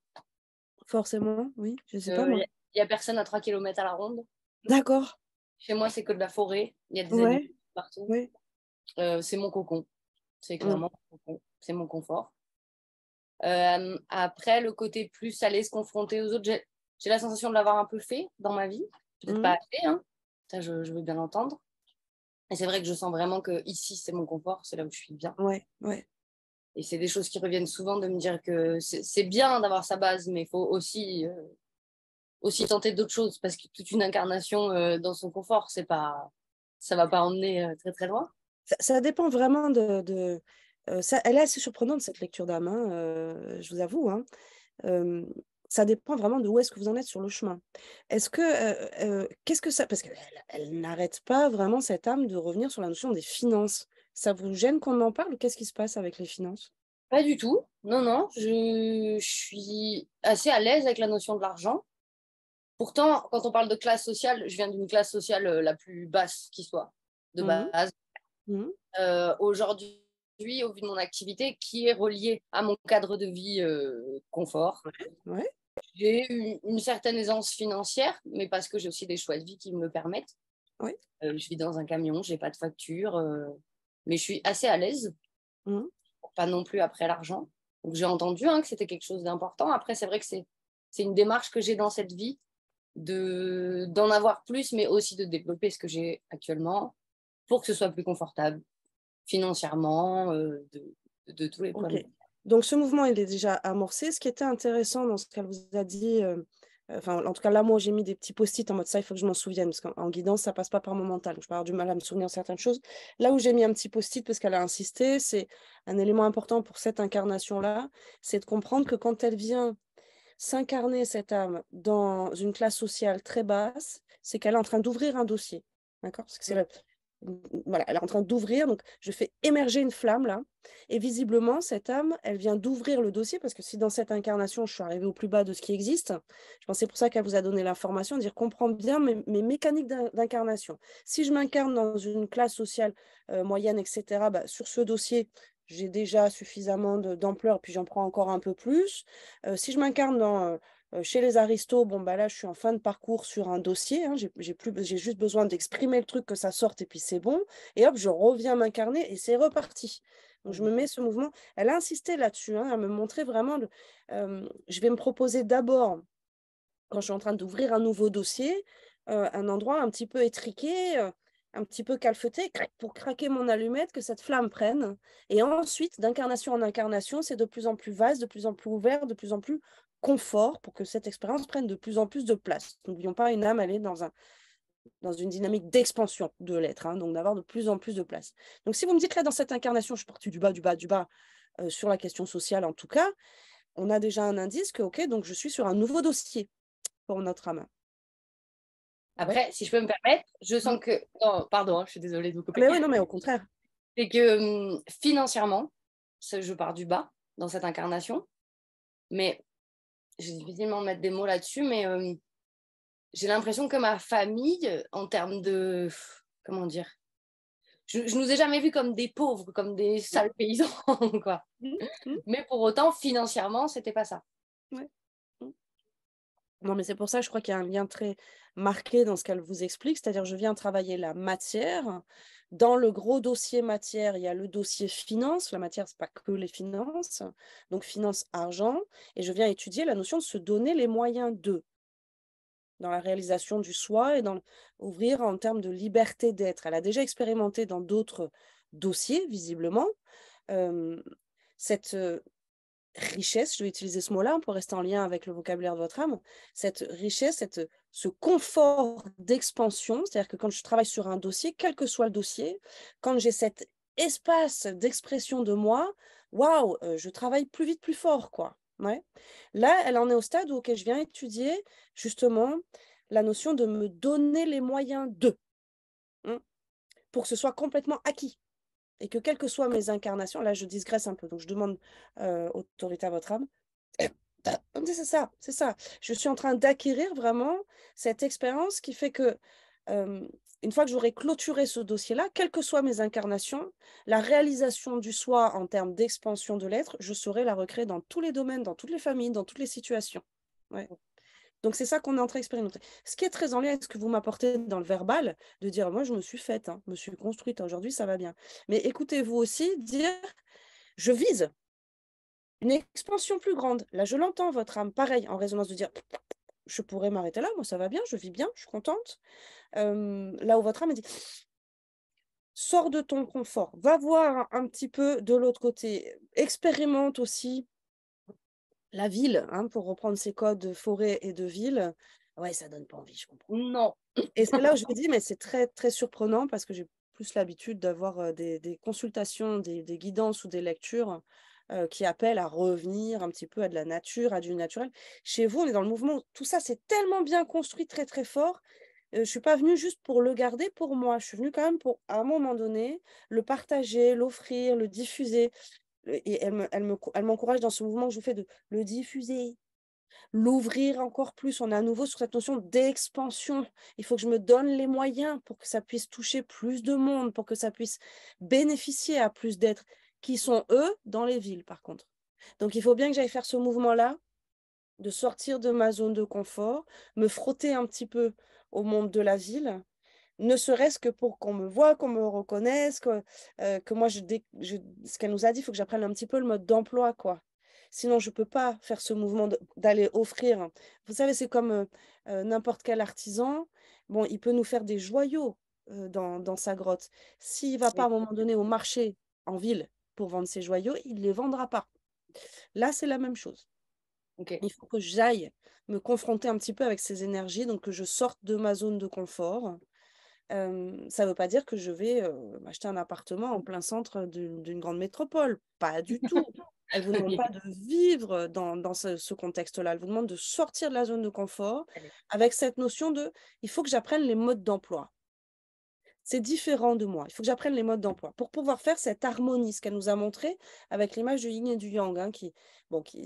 Forcément, oui, je sais pas Il moi. y a personne à 3 kilomètres à la ronde. D'accord. Chez moi, c'est que de la forêt. Il y a des animaux Ouais, partout. ouais. C'est mon cocon. C'est Mm. clairement mon cocon. C'est mon confort. Après, le côté plus salé, se confronter aux autres, j'ai la sensation de l'avoir un peu fait dans ma vie. Peut-être pas Mhm. assez, hein. Ça, je veux bien l'entendre. Et c'est vrai que je sens vraiment que ici, c'est mon confort, c'est là où je suis bien. Ouais, ouais. Et c'est des choses qui reviennent souvent de me dire que c'est bien d'avoir sa base, mais il faut aussi tenter d'autres choses parce que toute une incarnation dans son confort, ça va pas emmener très très loin. Ça dépend vraiment elle est assez surprenante, cette lecture d'âme, hein, je vous avoue, hein. Ça dépend vraiment de où est-ce que vous en êtes sur le chemin. Est-ce que, qu'est-ce que ça, parce qu'elle elle n'arrête pas vraiment, cette âme, de revenir sur la notion des finances. Ça vous gêne qu'on en parle ou qu'est-ce qui se passe avec les finances? Pas du tout. Non, non, je suis assez à l'aise avec la notion de l'argent. Pourtant, quand on parle de classe sociale, je viens d'une classe sociale la plus basse qui soit, de Mhm, base. mhm, Aujourd'hui, au vu de mon activité, qui est reliée à mon cadre de vie confort, ouais, j'ai une certaine aisance financière, mais parce que j'ai aussi des choix de vie qui me le permettent. ouais, Je vis dans un camion, j'ai pas de facture, mais je suis assez à l'aise, mhm, pas non plus après l'argent. Donc j'ai entendu hein, que c'était quelque chose d'important. Après, c'est vrai que c'est une démarche que j'ai dans cette vie d'en avoir plus, mais aussi de développer ce que j'ai actuellement pour que ce soit plus confortable financièrement, de tous les points de ok. vue. Donc ce mouvement, il est déjà amorcé. Ce qui était intéressant dans ce qu'elle vous a dit, enfin, en tout cas, là, moi, j'ai mis des petits post-it en mode ça, il faut que je m'en souvienne, parce qu'en guidance, ça passe pas par mon mental. Donc, je peux avoir du mal à me souvenir de certaines choses. Là où j'ai mis un petit post-it, parce qu'elle a insisté, c'est un élément important pour cette incarnation-là, c'est de comprendre que quand elle vient s'incarner, cette âme, dans une classe sociale très basse, c'est qu'elle est en train d'ouvrir un dossier. D'accord? Parce que voilà, elle est en train d'ouvrir, donc je fais émerger une flamme là, et visiblement, cette âme, elle vient d'ouvrir le dossier, parce que si dans cette incarnation, je suis arrivée au plus bas de ce qui existe, je pense que c'est pour ça qu'elle vous a donné l'information, dire comprends bien mes mécaniques d'incarnation. Si je m'incarne dans une classe sociale moyenne, etc., bah, sur ce dossier, j'ai déjà suffisamment d'ampleur, puis j'en prends encore un peu plus. Si je m'incarne chez les aristos, bon, bah là, je suis en fin de parcours sur un dossier, hein, j'ai juste besoin d'exprimer le truc, que ça sorte, et puis c'est bon. Et hop, je reviens m'incarner, et c'est reparti. Donc, je me mets ce mouvement. Elle a insisté là-dessus, hein, elle me montrait vraiment, je vais me proposer d'abord, quand je suis en train d'ouvrir un nouveau dossier, un endroit un petit peu étriqué, un petit peu calfeuté, pour craquer mon allumette, que cette flamme prenne. Et ensuite, d'incarnation en incarnation, c'est de plus en plus vaste, de plus en plus ouvert, de plus en plus confort, pour que cette expérience prenne de plus en plus de place. N'oublions pas, une âme, elle est dans une dynamique d'expansion de l'être, hein, donc d'avoir de plus en plus de place. Donc si vous me dites là, dans cette incarnation, je suis partie du bas, du bas, du bas, sur la question sociale en tout cas, on a déjà un indice que, ok, donc je suis sur un nouveau dossier pour notre âme. Ouais. Après, si je peux me permettre, je Mm. sens que... Non, pardon, hein, je suis désolée de vous couper. Mais oui, non, mais au contraire. C'est que financièrement, je pars du bas dans cette incarnation, mais j'ai difficilement mettre des mots là-dessus, mais j'ai l'impression que ma famille, en termes de... Comment dire? Je nous ai jamais vus comme des pauvres, comme des sales paysans, quoi. Mm, mm, Mais pour autant, financièrement, c'était pas ça. ouais, mm. Non, mais c'est pour ça, je crois qu'il y a un lien très marqué dans ce qu'elle vous explique, c'est-à-dire je viens travailler la matière. Dans le gros dossier matière, il y a le dossier finance. La matière, c'est pas que les finances, donc finance, argent. Et je viens étudier la notion de se donner les moyens de. dans la réalisation du soi et ouvrir en termes de liberté d'être. Elle a déjà expérimenté dans d'autres dossiers, visiblement, euh, cette richesse, je vais utiliser ce mot-là pour rester en lien avec le vocabulaire de votre âme, cette richesse, ce confort d'expansion, c'est-à-dire que quand je travaille sur un dossier, quel que soit le dossier, quand j'ai cet espace d'expression de moi, waouh, je travaille plus vite, plus fort, quoi. Ouais. Là, elle en est au stade où je viens étudier justement la notion de me donner les moyens de, hein, pour que ce soit complètement acquis. Et que quelles que soient mes incarnations, là je digresse un peu, donc je demande autorité à votre âme. C'est ça, c'est ça. Je suis en train d'acquérir vraiment cette expérience qui fait que, une fois que j'aurai clôturé ce dossier-là, quelles que soient mes incarnations, la réalisation du soi en termes d'expansion de l'être, je saurai la recréer dans tous les domaines, dans toutes les familles, dans toutes les situations. Ouais. Donc, c'est ça qu'on est en train d'expérimenter. Ce qui est très en lien avec ce que vous m'apportez dans le verbal, de dire, moi, je me suis faite, je me suis construite, aujourd'hui, ça va bien. Mais écoutez-vous aussi dire, je vise une expansion plus grande. Là, je l'entends, votre âme, pareil, en résonance, de dire, je pourrais m'arrêter là, moi, ça va bien, je vis bien, je suis contente. Là où votre âme dit, sors de ton confort, va voir un petit peu de l'autre côté, expérimente aussi la ville, pour reprendre ces codes de forêt et de ville. Ouais, ça donne pas envie, je comprends. Non. Et c'est là où je me dis, mais c'est très, très surprenant parce que j'ai plus l'habitude d'avoir des consultations, des guidances ou des lectures qui appellent à revenir un petit peu à de la nature, à du naturel. Chez vous, on est dans le mouvement. Tout ça, c'est tellement bien construit, très, très fort. Je ne suis pas venue juste pour le garder pour moi. Je suis venue quand même pour, à un moment donné, le partager, l'offrir, le diffuser. Et elle m'encourage dans ce mouvement que je vous fais de le diffuser, l'ouvrir encore plus. On est à nouveau sur cette notion d'expansion. Il faut que je me donne les moyens pour que ça puisse toucher plus de monde, pour que ça puisse bénéficier à plus d'êtres qui sont, eux, dans les villes, par contre. Donc, il faut bien que j'aille faire ce mouvement-là, de sortir de ma zone de confort, me frotter un petit peu au monde de la ville, ne serait-ce que pour qu'on me voit, qu'on me reconnaisse, que moi, ce qu'elle nous a dit, il faut que j'apprenne un petit peu le mode d'emploi, quoi. Sinon, je ne peux pas faire ce mouvement d'aller offrir. Vous savez, c'est comme n'importe quel artisan. Bon, il peut nous faire des joyaux dans sa grotte. S'il ne va pas à un moment donné au marché en ville pour vendre ses joyaux, il ne les vendra pas. Là, c'est la même chose. Ok. Il faut que j'aille me confronter un petit peu avec ces énergies, donc que je sorte de ma zone de confort. Ça ne veut pas dire que je vais m'acheter un appartement en plein centre d'une grande métropole. Pas du tout. Elle ne vous demande Ok. pas de vivre dans ce contexte-là. Elle vous demande de sortir de la zone de confort avec cette notion de il faut que j'apprenne les modes d'emploi. C'est différent de moi. Il faut que j'apprenne les modes d'emploi pour pouvoir faire cette harmonie, ce qu'elle nous a montré avec l'image du yin et du yang, qui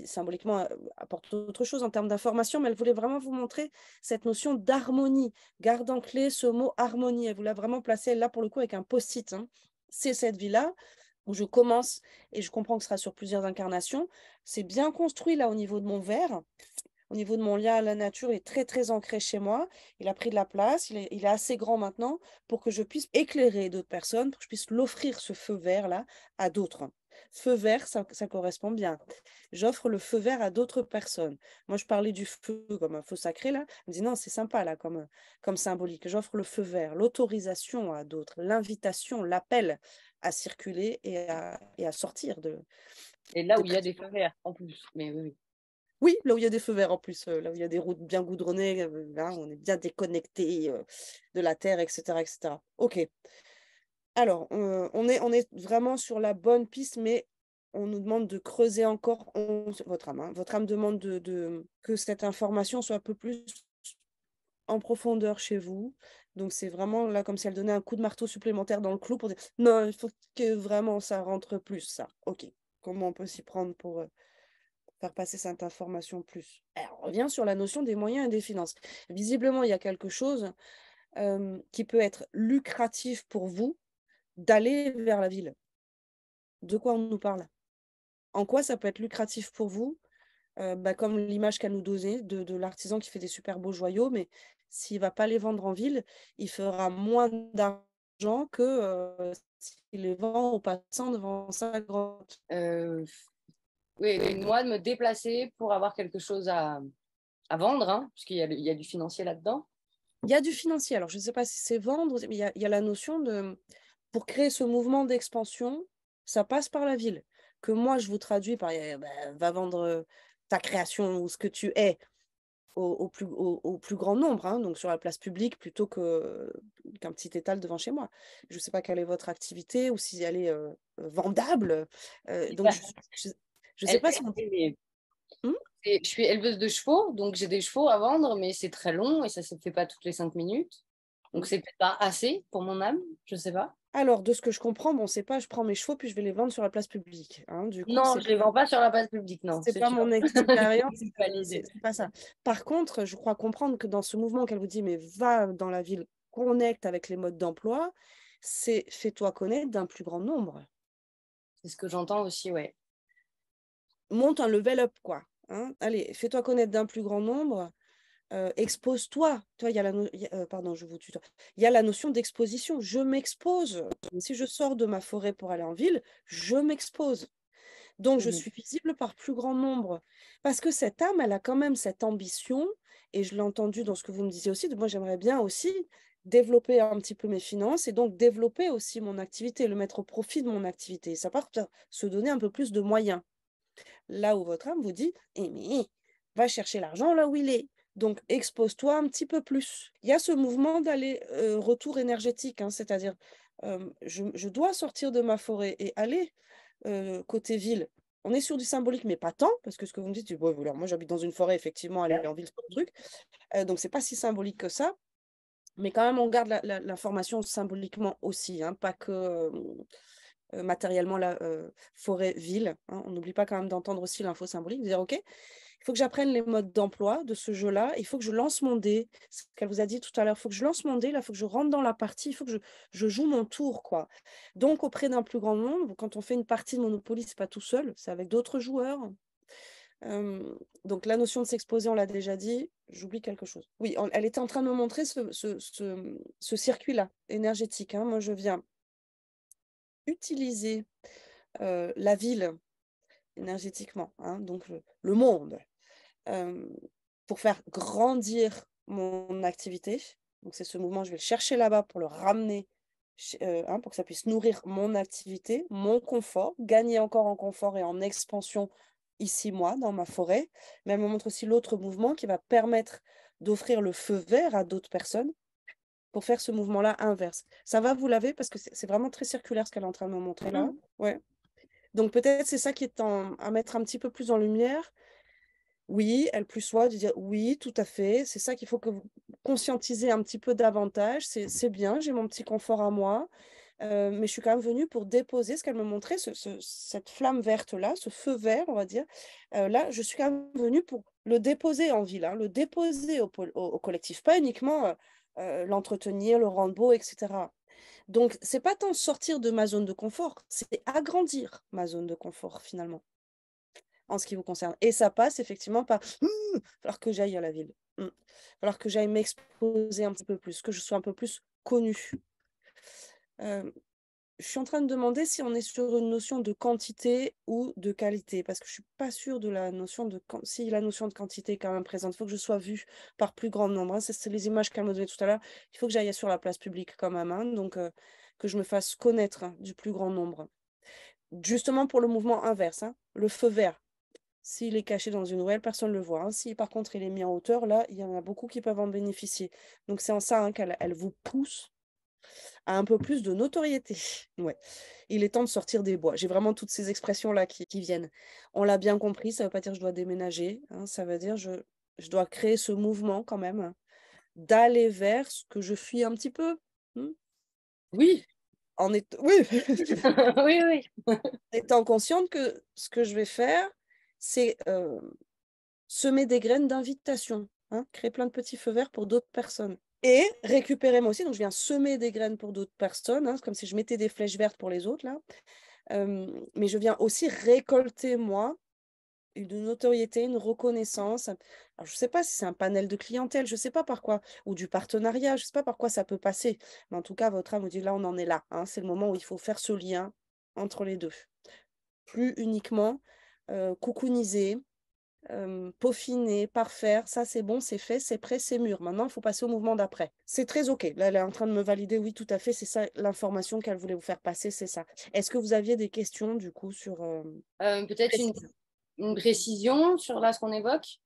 symboliquement apporte autre chose en termes d'information, mais elle voulait vraiment vous montrer cette notion d'harmonie. Garde en clé ce mot harmonie. Elle vous l'a vraiment placé là pour le coup avec un post-it. C'est cette vie-là où je commence et je comprends que ce sera sur plusieurs incarnations. C'est bien construit là au niveau de mon verre. Au niveau de mon lien à la nature, il est très, très ancré chez moi. Il a pris de la place. Il est assez grand maintenant pour que je puisse éclairer d'autres personnes, pour que je puisse l'offrir, ce feu vert-là, à d'autres. Feu vert, ça correspond bien. J'offre le feu vert à d'autres personnes. Moi, je parlais du feu comme un feu sacré, là. Je me dis non, c'est sympa, là, comme symbolique. J'offre le feu vert, l'autorisation à d'autres, l'invitation, l'appel à circuler et à sortir Et là de où il y a des feux verts en plus. Mais oui, oui. Oui, là où il y a des feux verts en plus, là où il y a des routes bien goudronnées, on est bien déconnecté de la terre, etc., etc. Ok. Alors, on est vraiment sur la bonne piste, mais on nous demande de creuser encore votre âme. Votre âme demande que cette information soit un peu plus en profondeur chez vous. Donc, c'est vraiment là comme si elle donnait un coup de marteau supplémentaire dans le clou pour dire non, il faut que vraiment ça rentre plus, ça. Ok. Comment on peut s'y prendre pour faire passer cette information plus. Alors, on revient sur la notion des moyens et des finances. Visiblement, il y a quelque chose qui peut être lucratif pour vous d'aller vers la ville. De quoi on nous parle? En quoi ça peut être lucratif pour vous? Comme l'image qu'elle nous donnait de l'artisan qui fait des super beaux joyaux, mais s'il ne va pas les vendre en ville, il fera moins d'argent que s'il les vend aux passants devant sa grotte. Oui, moi, de me déplacer pour avoir quelque chose à à vendre, hein, parce il y a du financier là-dedans. Il y a du financier. Alors, je ne sais pas si c'est vendre, mais il y a la notion de, pour créer ce mouvement d'expansion, ça passe par la ville. Que moi, je vous traduis par, va vendre ta création ou ce que tu es au plus grand nombre, hein, donc sur la place publique plutôt qu'un petit étal devant chez moi. Je ne sais pas quelle est votre activité ou si elle est vendable. Donc, je ne sais pas si on... Hmm. Je suis éleveuse de chevaux, donc j'ai des chevaux à vendre, mais c'est très long et ça ne se fait pas toutes les 5 minutes. Donc, c'est peut-être pas assez pour mon âme, je ne sais pas. Alors, de ce que je comprends, bon, c'est pas je prends mes chevaux puis je vais les vendre sur la place publique, hein. Du coup, Non, je ne les vends pas sur la place publique, non, c'est c'est pas sûr. mon expérience, C'est pas l'idée. c'est pas ça. Par contre, je crois comprendre que dans ce mouvement qu'elle vous dit, mais va dans la ville, connecte avec les modes d'emploi, c'est fais-toi connaître d'un plus grand nombre. C'est ce que j'entends aussi, ouais. Monte un level up, quoi. Hein. Allez, fais-toi connaître d'un plus grand nombre, expose-toi. Toi, il y a pardon, je vous tutoie. Il y a la notion d'exposition. Je m'expose. Si je sors de ma forêt pour aller en ville, je m'expose. Donc, je suis visible par plus grand nombre. Parce que cette âme, elle a quand même cette ambition, et je l'ai entendu dans ce que vous me disiez aussi, moi, j'aimerais bien aussi développer un petit peu mes finances et donc développer aussi mon activité, le mettre au profit de mon activité. Ça part se donner un peu plus de moyens. Là où votre âme vous dit, mais va chercher l'argent là où il est. Donc, expose-toi un petit peu plus. Il y a ce mouvement d'aller retour énergétique, hein, c'est-à-dire, je dois sortir de ma forêt et aller côté ville. On est sur du symbolique, mais pas tant, parce que ce que vous me dites, ouais, moi j'habite dans une forêt, effectivement, aller en ville, c'est pas le truc. Donc, c'est pas si symbolique que ça. Mais quand même, on garde l'information symboliquement aussi, hein, pas que matériellement la forêt-ville. Hein. On n'oublie pas quand même d'entendre aussi l'info symbolique, de dire, OK, il faut que j'apprenne les modes d'emploi de ce jeu-là, il faut que je lance mon dé, ce qu'elle vous a dit tout à l'heure, il faut que je lance mon dé, là, il faut que je rentre dans la partie, il faut que je joue mon tour, quoi. Donc, auprès d'un plus grand nombre, quand on fait une partie de Monopoly, c'est pas tout seul, c'est avec d'autres joueurs. Donc, la notion de s'exposer, on l'a déjà dit, j'oublie quelque chose. Oui, elle était en train de me montrer ce circuit-là, énergétique. Hein. Moi, je viens utiliser la ville énergétiquement, hein, donc le monde, pour faire grandir mon activité. Donc, c'est ce mouvement, je vais le chercher là-bas pour le ramener, hein, pour que ça puisse nourrir mon activité, mon confort, gagner encore en confort et en expansion ici, moi, dans ma forêt. Mais elle me montre aussi l'autre mouvement qui va permettre d'offrir le feu vert à d'autres personnes pour faire ce mouvement-là inverse. Ça va, vous l'avez, parce que c'est vraiment très circulaire ce qu'elle est en train de me montrer là. Ouais. Donc peut-être c'est ça qui est à mettre un petit peu plus en lumière. Oui, elle plus soi, de dire oui, tout à fait. C'est ça qu'il faut que vous conscientisez un petit peu davantage. C'est bien, j'ai mon petit confort à moi. Mais je suis quand même venue pour déposer ce qu'elle me montrait, cette flamme verte-là, ce feu vert, on va dire. Là, je suis quand même venue pour le déposer en ville, hein, le déposer au collectif, pas uniquement l'entretenir, le rendre beau, etc. Donc, c'est pas tant sortir de ma zone de confort, c'est agrandir ma zone de confort finalement, en ce qui vous concerne. Et ça passe effectivement par il va falloir que j'aille à la ville. Il va falloir que j'aille m'exposer un petit peu plus, que je sois un peu plus connue. Je suis en train de demander si on est sur une notion de quantité ou de qualité, parce que je suis pas sûre de la notion si la notion de quantité est quand même présente. Il faut que je sois vue par plus grand nombre. Hein. C'est les images qu'elle me donnait tout à l'heure. Il faut que j'aille sur la place publique quand même, hein, donc que je me fasse connaître, hein, du plus grand nombre. Justement pour le mouvement inverse, hein, le feu vert. S'il est caché dans une ruelle, personne ne le voit. Hein. Si par contre il est mis en hauteur, là, il y en a beaucoup qui peuvent en bénéficier. Donc c'est en ça, hein, qu'elle vous pousse à un peu plus de notoriété. Ouais. Il est temps de sortir des bois. J'ai vraiment toutes ces expressions-là qui viennent. On l'a bien compris, ça ne veut pas dire que je dois déménager. Hein, ça veut dire que je dois créer ce mouvement quand même, hein, d'aller vers ce que je fuis un petit peu. Oui. Oui. Oui, oui. Étant consciente que ce que je vais faire, c'est semer des graines d'invitation, hein, créer plein de petits feux verts pour d'autres personnes. Et récupérer moi aussi, donc je viens semer des graines pour d'autres personnes, hein, c'est comme si je mettais des flèches vertes pour les autres, là. Mais je viens aussi récolter, moi, une notoriété, une reconnaissance. Alors, je ne sais pas si c'est un panel de clientèle, je ne sais pas par quoi, ou du partenariat, je ne sais pas par quoi ça peut passer. Mais en tout cas, votre âme me dit, là, on en est là. Hein, c'est le moment où il faut faire ce lien entre les deux. Plus uniquement cocoonisé, peaufiner, parfaire, ça c'est bon, c'est fait, c'est prêt, c'est mûr. Maintenant, il faut passer au mouvement d'après. C'est très OK. Là, elle est en train de me valider, oui, tout à fait, c'est ça l'information qu'elle voulait vous faire passer, c'est ça. Est-ce que vous aviez des questions du coup sur Peut-être précises? une précision sur là ce qu'on évoque.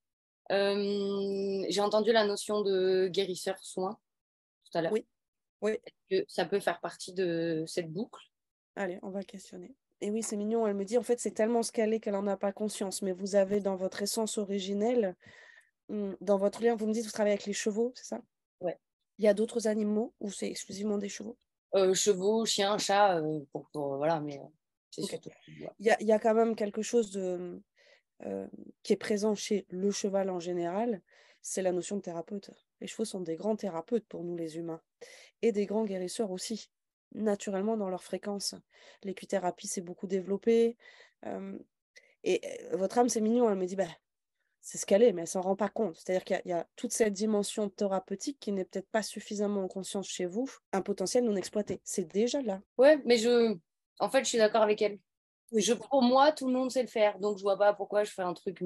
J'ai entendu la notion de guérisseur soin tout à l'heure. Oui, oui. Que ça peut faire partie de cette boucle. Allez, on va questionner. Et oui, c'est mignon, elle me dit, en fait, c'est tellement ce qu'elle est qu'elle n'en a pas conscience, mais vous avez dans votre essence originelle, dans votre lien, vous me dites, vous travaillez avec les chevaux, c'est ça? Ouais. Il y a d'autres animaux ou c'est exclusivement des chevaux? Chevaux, chiens, chats, voilà, mais c'est Ok. surtout. Ouais. Il y a quand même quelque chose de, qui est présent chez le cheval en général, c'est la notion de thérapeute. Les chevaux sont des grands thérapeutes pour nous les humains et des grands guérisseurs aussi, naturellement dans leur fréquence. L'équithérapie s'est beaucoup développée. Et votre âme, c'est mignon, elle me dit, bah, c'est ce qu'elle est, mais elle s'en rend pas compte. C'est-à-dire qu'il y a toute cette dimension thérapeutique qui n'est peut-être pas suffisamment en conscience chez vous, un potentiel non exploité. C'est déjà là. Ouais, mais en fait, je suis d'accord avec elle. Oui. Pour moi, tout le monde sait le faire, donc je vois pas pourquoi je fais un truc.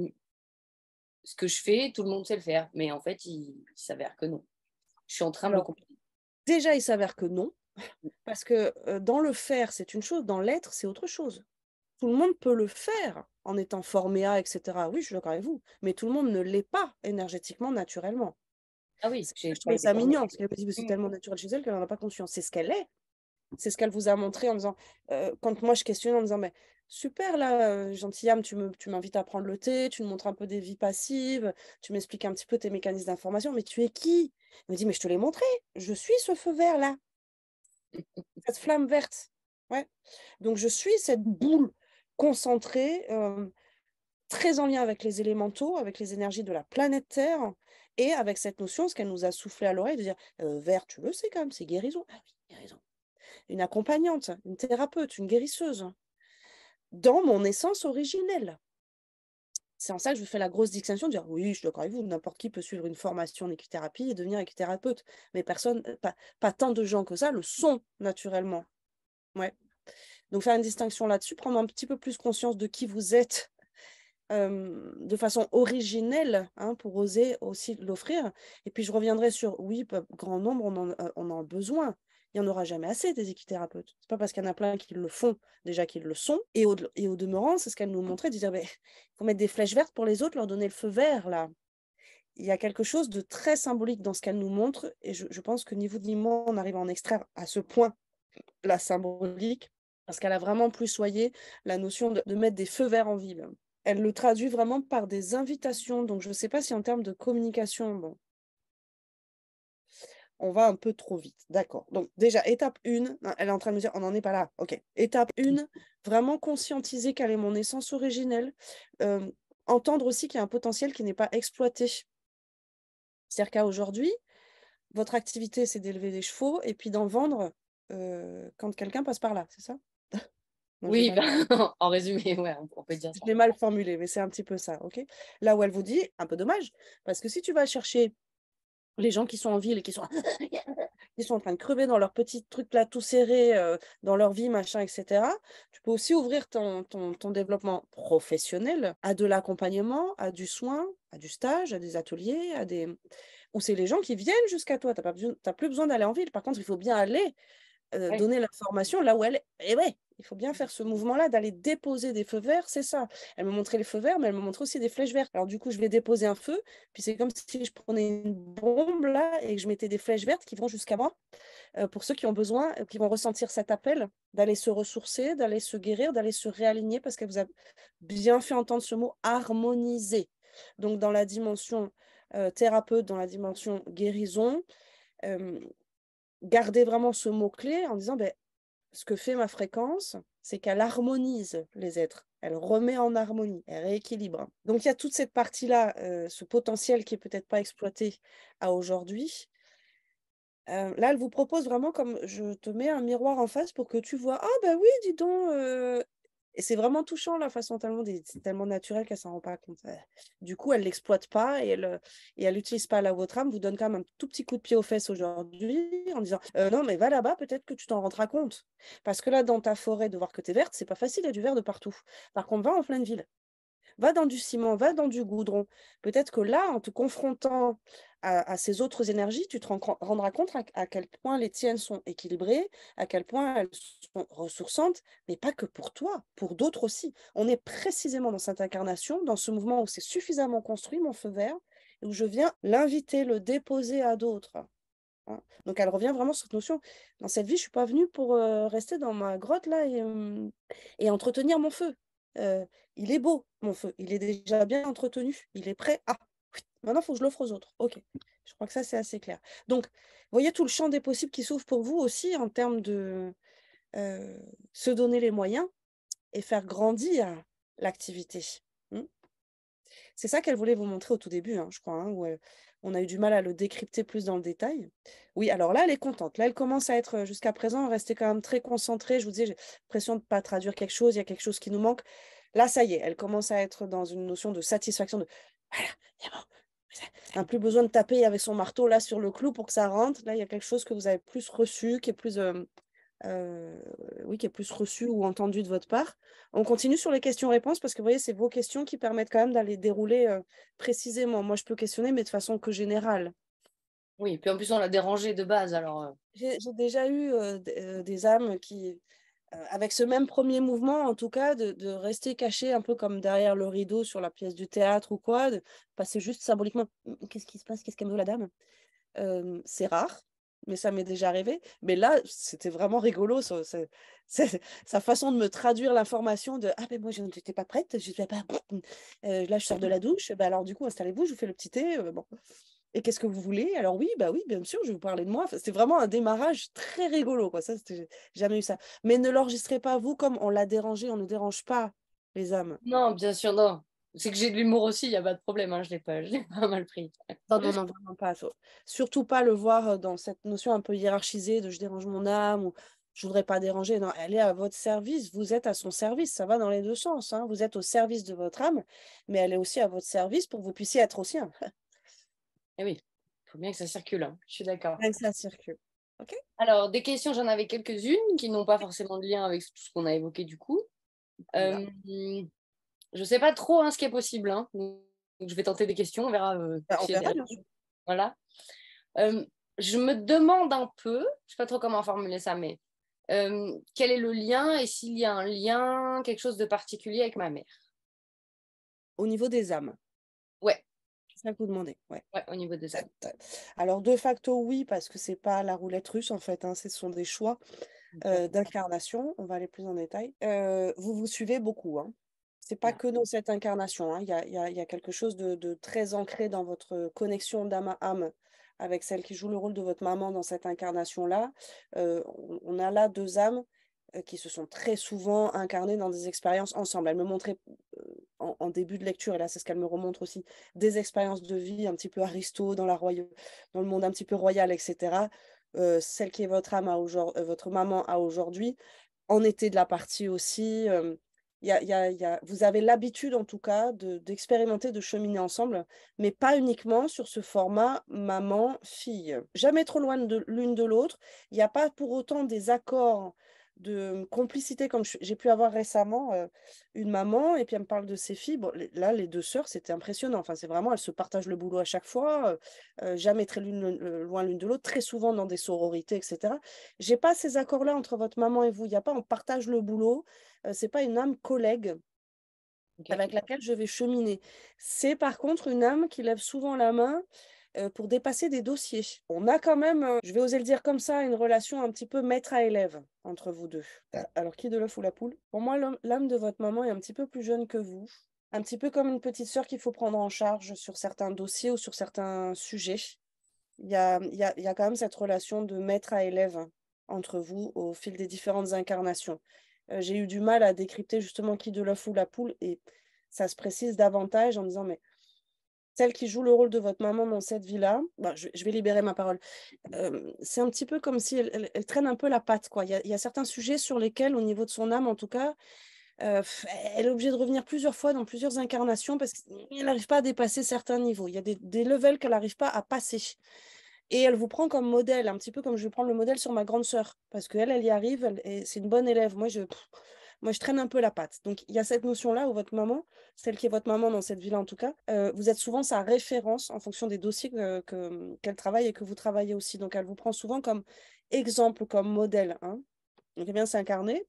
Ce que je fais, tout le monde sait le faire, mais en fait, il s'avère que non. Je suis en train de le Alors, comprendre. déjà, il s'avère que non, parce que dans le faire, c'est une chose, dans l'être, c'est autre chose. Tout le monde peut le faire en étant formé à, etc. Oui, je suis d'accord avec vous, mais tout le monde ne l'est pas énergétiquement, naturellement. Ah oui, j'ai Je pas trouvais été ça formée. mignon, parce qu'elle me dit, c'est tellement naturel chez elle qu'elle n'en a pas conscience. C'est ce qu'elle est. C'est ce qu'elle vous a montré en disant, quand moi je questionne en disant, mais super là, gentilhomme, tu m'invites à prendre le thé, tu me montres un peu des vies passives, tu m'expliques un petit peu tes mécanismes d'information, mais tu es qui? Elle me dit, mais je te l'ai montré, je suis ce feu vert là, cette flamme verte. Ouais. Donc je suis cette boule concentrée, très en lien avec les élémentaux, avec les énergies de la planète Terre, et avec cette notion, ce qu'elle nous a soufflé à l'oreille, de dire, vert, tu le sais quand même, c'est guérison. Ah oui, guérison. Une accompagnante, une thérapeute, une guérisseuse, dans mon essence originelle. C'est en ça que je fais la grosse distinction de dire oui, je suis d'accord avec vous, n'importe qui peut suivre une formation en équithérapie et devenir équithérapeute. Mais personne, pas tant de gens que ça le sont naturellement. Ouais. Donc faire une distinction là-dessus, prendre un petit peu plus conscience de qui vous êtes de façon originelle, hein, pour oser aussi l'offrir. Et puis je reviendrai sur oui, grand nombre, on en a besoin. Il n'y en aura jamais assez des équithérapeutes. C'est pas parce qu'il y en a plein qui le font, déjà qu'ils le sont. Et au demeurant, c'est ce qu'elle nous montrait, de dire, il faut mettre des flèches vertes pour les autres, leur donner le feu vert, là. Il y a quelque chose de très symbolique dans ce qu'elle nous montre, et je pense que ni vous ni moi, on arrive à en extraire à ce point la symbolique, parce qu'elle a vraiment plus soigné la notion de mettre des feux verts en ville. Elle le traduit vraiment par des invitations, donc je ne sais pas si en termes de communication, bon, on va un peu trop vite. D'accord. Donc déjà, étape 1, elle est en train de me dire, on n'en est pas là. OK. Étape 1, vraiment conscientiser quelle est mon essence originelle. Entendre aussi qu'il y a un potentiel qui n'est pas exploité. C'est-à-dire qu'à aujourd'hui, votre activité, c'est d'élever des chevaux et puis d'en vendre quand quelqu'un passe par là, c'est ça? Non, Oui, ben, en résumé, ouais, on peut dire je ça. l'ai mal formulé, mais c'est un petit peu ça, OK? Là où elle vous dit, un peu dommage, parce que si tu vas chercher les gens qui sont en ville et qui sont ils sont en train de crever dans leur petit truc là tout serré, dans leur vie, machin, et cetera. Tu peux aussi ouvrir ton développement professionnel à de l'accompagnement, à du soin, à du stage, à des ateliers, à des où c'est les gens qui viennent jusqu'à toi. Tu plus besoin d'aller en ville. Par contre, il faut bien aller Ouais. donner l'information là où elle est. Et ouais, il faut bien faire ce mouvement-là, d'aller déposer des feux verts, c'est ça. Elle me montrait les feux verts, mais elle me montre aussi des flèches vertes. Alors du coup, je vais déposer un feu, puis c'est comme si je prenais une bombe là et que je mettais des flèches vertes qui vont jusqu'à moi, pour ceux qui ont besoin, qui vont ressentir cet appel d'aller se ressourcer, d'aller se guérir, d'aller se réaligner, parce qu'elle vous a bien fait entendre ce mot harmoniser. Donc dans la dimension thérapeute, dans la dimension guérison, euh, garder vraiment ce mot-clé en disant, ben, ce que fait ma fréquence, c'est qu'elle harmonise les êtres. Elle remet en harmonie, elle rééquilibre. Donc il y a toute cette partie-là, ce potentiel qui est peut-être pas exploité à aujourd'hui. Là, elle vous propose vraiment comme je te mets un miroir en face pour que tu vois, ah ben oui, dis donc, et c'est vraiment touchant la façon tellement, c'est tellement naturel qu'elle s'en rend pas compte. Du coup, elle l'exploite pas et elle n'utilise pas la vôtre âme, vous donne quand même un tout petit coup de pied aux fesses aujourd'hui en disant, non, mais va là-bas, peut-être que tu t'en rendras compte. Parce que là, dans ta forêt, de voir que tu es verte, c'est pas facile, il y a du vert de partout. Par contre, va en pleine ville. Va dans du ciment, va dans du goudron. Peut-être que là, en te confrontant à ces autres énergies, tu te rendras compte à quel point les tiennes sont équilibrées, à quel point elles sont ressourçantes, mais pas que pour toi, pour d'autres aussi. On est précisément dans cette incarnation, dans ce mouvement où c'est suffisamment construit, mon feu vert, et où je viens l'inviter, le déposer à d'autres. Hein. Donc elle revient vraiment sur cette notion. Dans cette vie, je suis pas venue pour rester dans ma grotte là et entretenir mon feu. Euh, il est beau, mon feu. Il est déjà bien entretenu. Il est prêt. Ah, oui, maintenant, il faut que je l'offre aux autres. Ok. Je crois que ça, c'est assez clair. Donc, voyez tout le champ des possibles qui s'ouvre pour vous aussi en termes de euh, se donner les moyens et faire grandir l'activité. Hmm. C'est ça qu'elle voulait vous montrer au tout début, hein, je crois, hein, où on a eu du mal à le décrypter plus dans le détail. Oui, alors là, elle est contente. Là, elle commence à être, jusqu'à présent, restée quand même très concentrée. Je vous disais, j'ai l'impression de ne pas traduire quelque chose, il y a quelque chose qui nous manque. Là, ça y est, elle commence à être dans une notion de satisfaction, de voilà, c'est bon. Elle n'a plus besoin de taper avec son marteau là sur le clou pour que ça rentre. Là, il y a quelque chose que vous avez plus reçu, qui est plus euh, oui, qui est plus reçu ou entendu de votre part. On continue sur les questions-réponses parce que vous voyez, c'est vos questions qui permettent quand même d'aller dérouler précisément. Moi, je peux questionner, mais de façon que générale. Oui, puis en plus, on l'a dérangé de base, alors. J'ai déjà eu des âmes qui, avec ce même premier mouvement, en tout cas, de rester cachées un peu comme derrière le rideau sur la pièce du théâtre ou quoi, de passer juste symboliquement. Qu'est-ce qui se passe? Qu'est-ce qu'elle veut, la dame? C'est rare, mais ça m'est déjà arrivé. Mais là, c'était vraiment rigolo, sa façon de me traduire l'information de «Ah ben moi, je n'étais pas prête, je ne pas là, je sors de la douche, bah, alors du coup, installez-vous, je vous fais le petit thé, bon. Et qu'est-ce que vous voulez? Alors oui, bah oui, bien sûr, je vais vous parler de moi». Enfin, c'était vraiment un démarrage très rigolo, quoi. Ça, j'ai jamais eu ça. Mais ne l'enregistrez pas, vous, comme on l'a dérangé, on ne dérange pas les âmes. Non, bien sûr, non. C'est que j'ai de l'humour aussi, il n'y a pas de problème, hein, je l'ai pas mal pris. Non, non, non, vraiment pas. Surtout pas le voir dans cette notion un peu hiérarchisée de je dérange mon âme ou je voudrais pas déranger. Non, elle est à votre service. Vous êtes à son service. Ça va dans les deux sens. Hein. Vous êtes au service de votre âme, mais elle est aussi à votre service pour que vous puissiez être aussi. Hein. Et oui, il faut bien que ça circule, hein, je suis d'accord. Bien que ça circule. OK? Alors, des questions, j'en avais quelques-unes qui n'ont pas forcément de lien avec tout ce qu'on a évoqué du coup. Là. Euh, je ne sais pas trop hein, ce qui est possible, hein, donc je vais tenter des questions, on verra Bah, on s'il y a des verra, bien réponses. sûr. Voilà. Je me demande un peu, je ne sais pas trop comment formuler ça, mais quel est le lien et s'il y a un lien, quelque chose de particulier avec ma mère. Au niveau des âmes, Ouais, c'est ça que vous demandez. Ouais. ouais, au niveau de ça. Alors, de facto, oui, parce que c'est pas la roulette russe, en fait. Hein, ce sont des choix Ok. d'incarnation. On va aller plus en détail. Vous vous suivez beaucoup. Hein. C'est pas Ouais. que dans cette incarnation. Hein. Il y a quelque chose de très ancré dans votre connexion d'âme à âme avec celle qui joue le rôle de votre maman dans cette incarnation-là. On a là deux âmes qui se sont très souvent incarnées dans des expériences ensemble. Elle me montrait en début de lecture, et là c'est ce qu'elle me remontre aussi, des expériences de vie un petit peu aristo dans le monde un petit peu royal, etc. Celle qui est votre âme votre maman à aujourd'hui, en était de la partie aussi. Vous avez l'habitude, en tout cas, d'expérimenter, de cheminer ensemble, mais pas uniquement sur ce format maman-fille. Jamais trop loin de l'une de l'autre. Il n'y a pas pour autant des accords de complicité comme j'ai pu avoir récemment une maman et puis elle me parle de ses filles. Bon, là, les deux sœurs, c'était impressionnant. Enfin, c'est vraiment, elles se partagent le boulot à chaque fois, jamais très loin l'une de l'autre, très souvent dans des sororités, etc. J'ai pas ces accords-là entre votre maman et vous. Il n'y a pas on partage le boulot. C'est pas une âme collègue Ok. avec laquelle je vais cheminer. C'est par contre une âme qui lève souvent la main pour dépasser des dossiers. On a quand même, je vais oser le dire comme ça, une relation un petit peu maître à élève entre vous deux. Alors, qui de l'œuf ou la poule? Pour moi, l'âme de votre maman est un petit peu plus jeune que vous. Un petit peu comme une petite sœur qu'il faut prendre en charge sur certains dossiers ou sur certains sujets. Il y a quand même cette relation de maître à élève entre vous au fil des différentes incarnations. J'ai eu du mal à décrypter justement qui de l'œuf ou la poule et ça se précise davantage en disant mais celle qui joue le rôle de votre maman dans cette vie-là, bah, je vais libérer ma parole. C'est un petit peu comme si elle traîne un peu la patte, quoi. Il y a certains sujets sur lesquels, au niveau de son âme en tout cas, elle est obligée de revenir plusieurs fois dans plusieurs incarnations parce qu'elle n'arrive pas à dépasser certains niveaux. Il y a des levels qu'elle n'arrive pas à passer. Et elle vous prend comme modèle, un petit peu comme je vais prendre le modèle sur ma grande sœur, parce qu'elle, elle y arrive, et c'est une bonne élève. Moi, moi, je traîne un peu la patte. Donc, il y a cette notion-là où votre maman, celle qui est votre maman dans cette vie-là en tout cas, vous êtes souvent sa référence en fonction des dossiers qu'elle travaille et que vous travaillez aussi. Donc, elle vous prend souvent comme exemple, comme modèle, hein. Donc, eh bien s'incarner.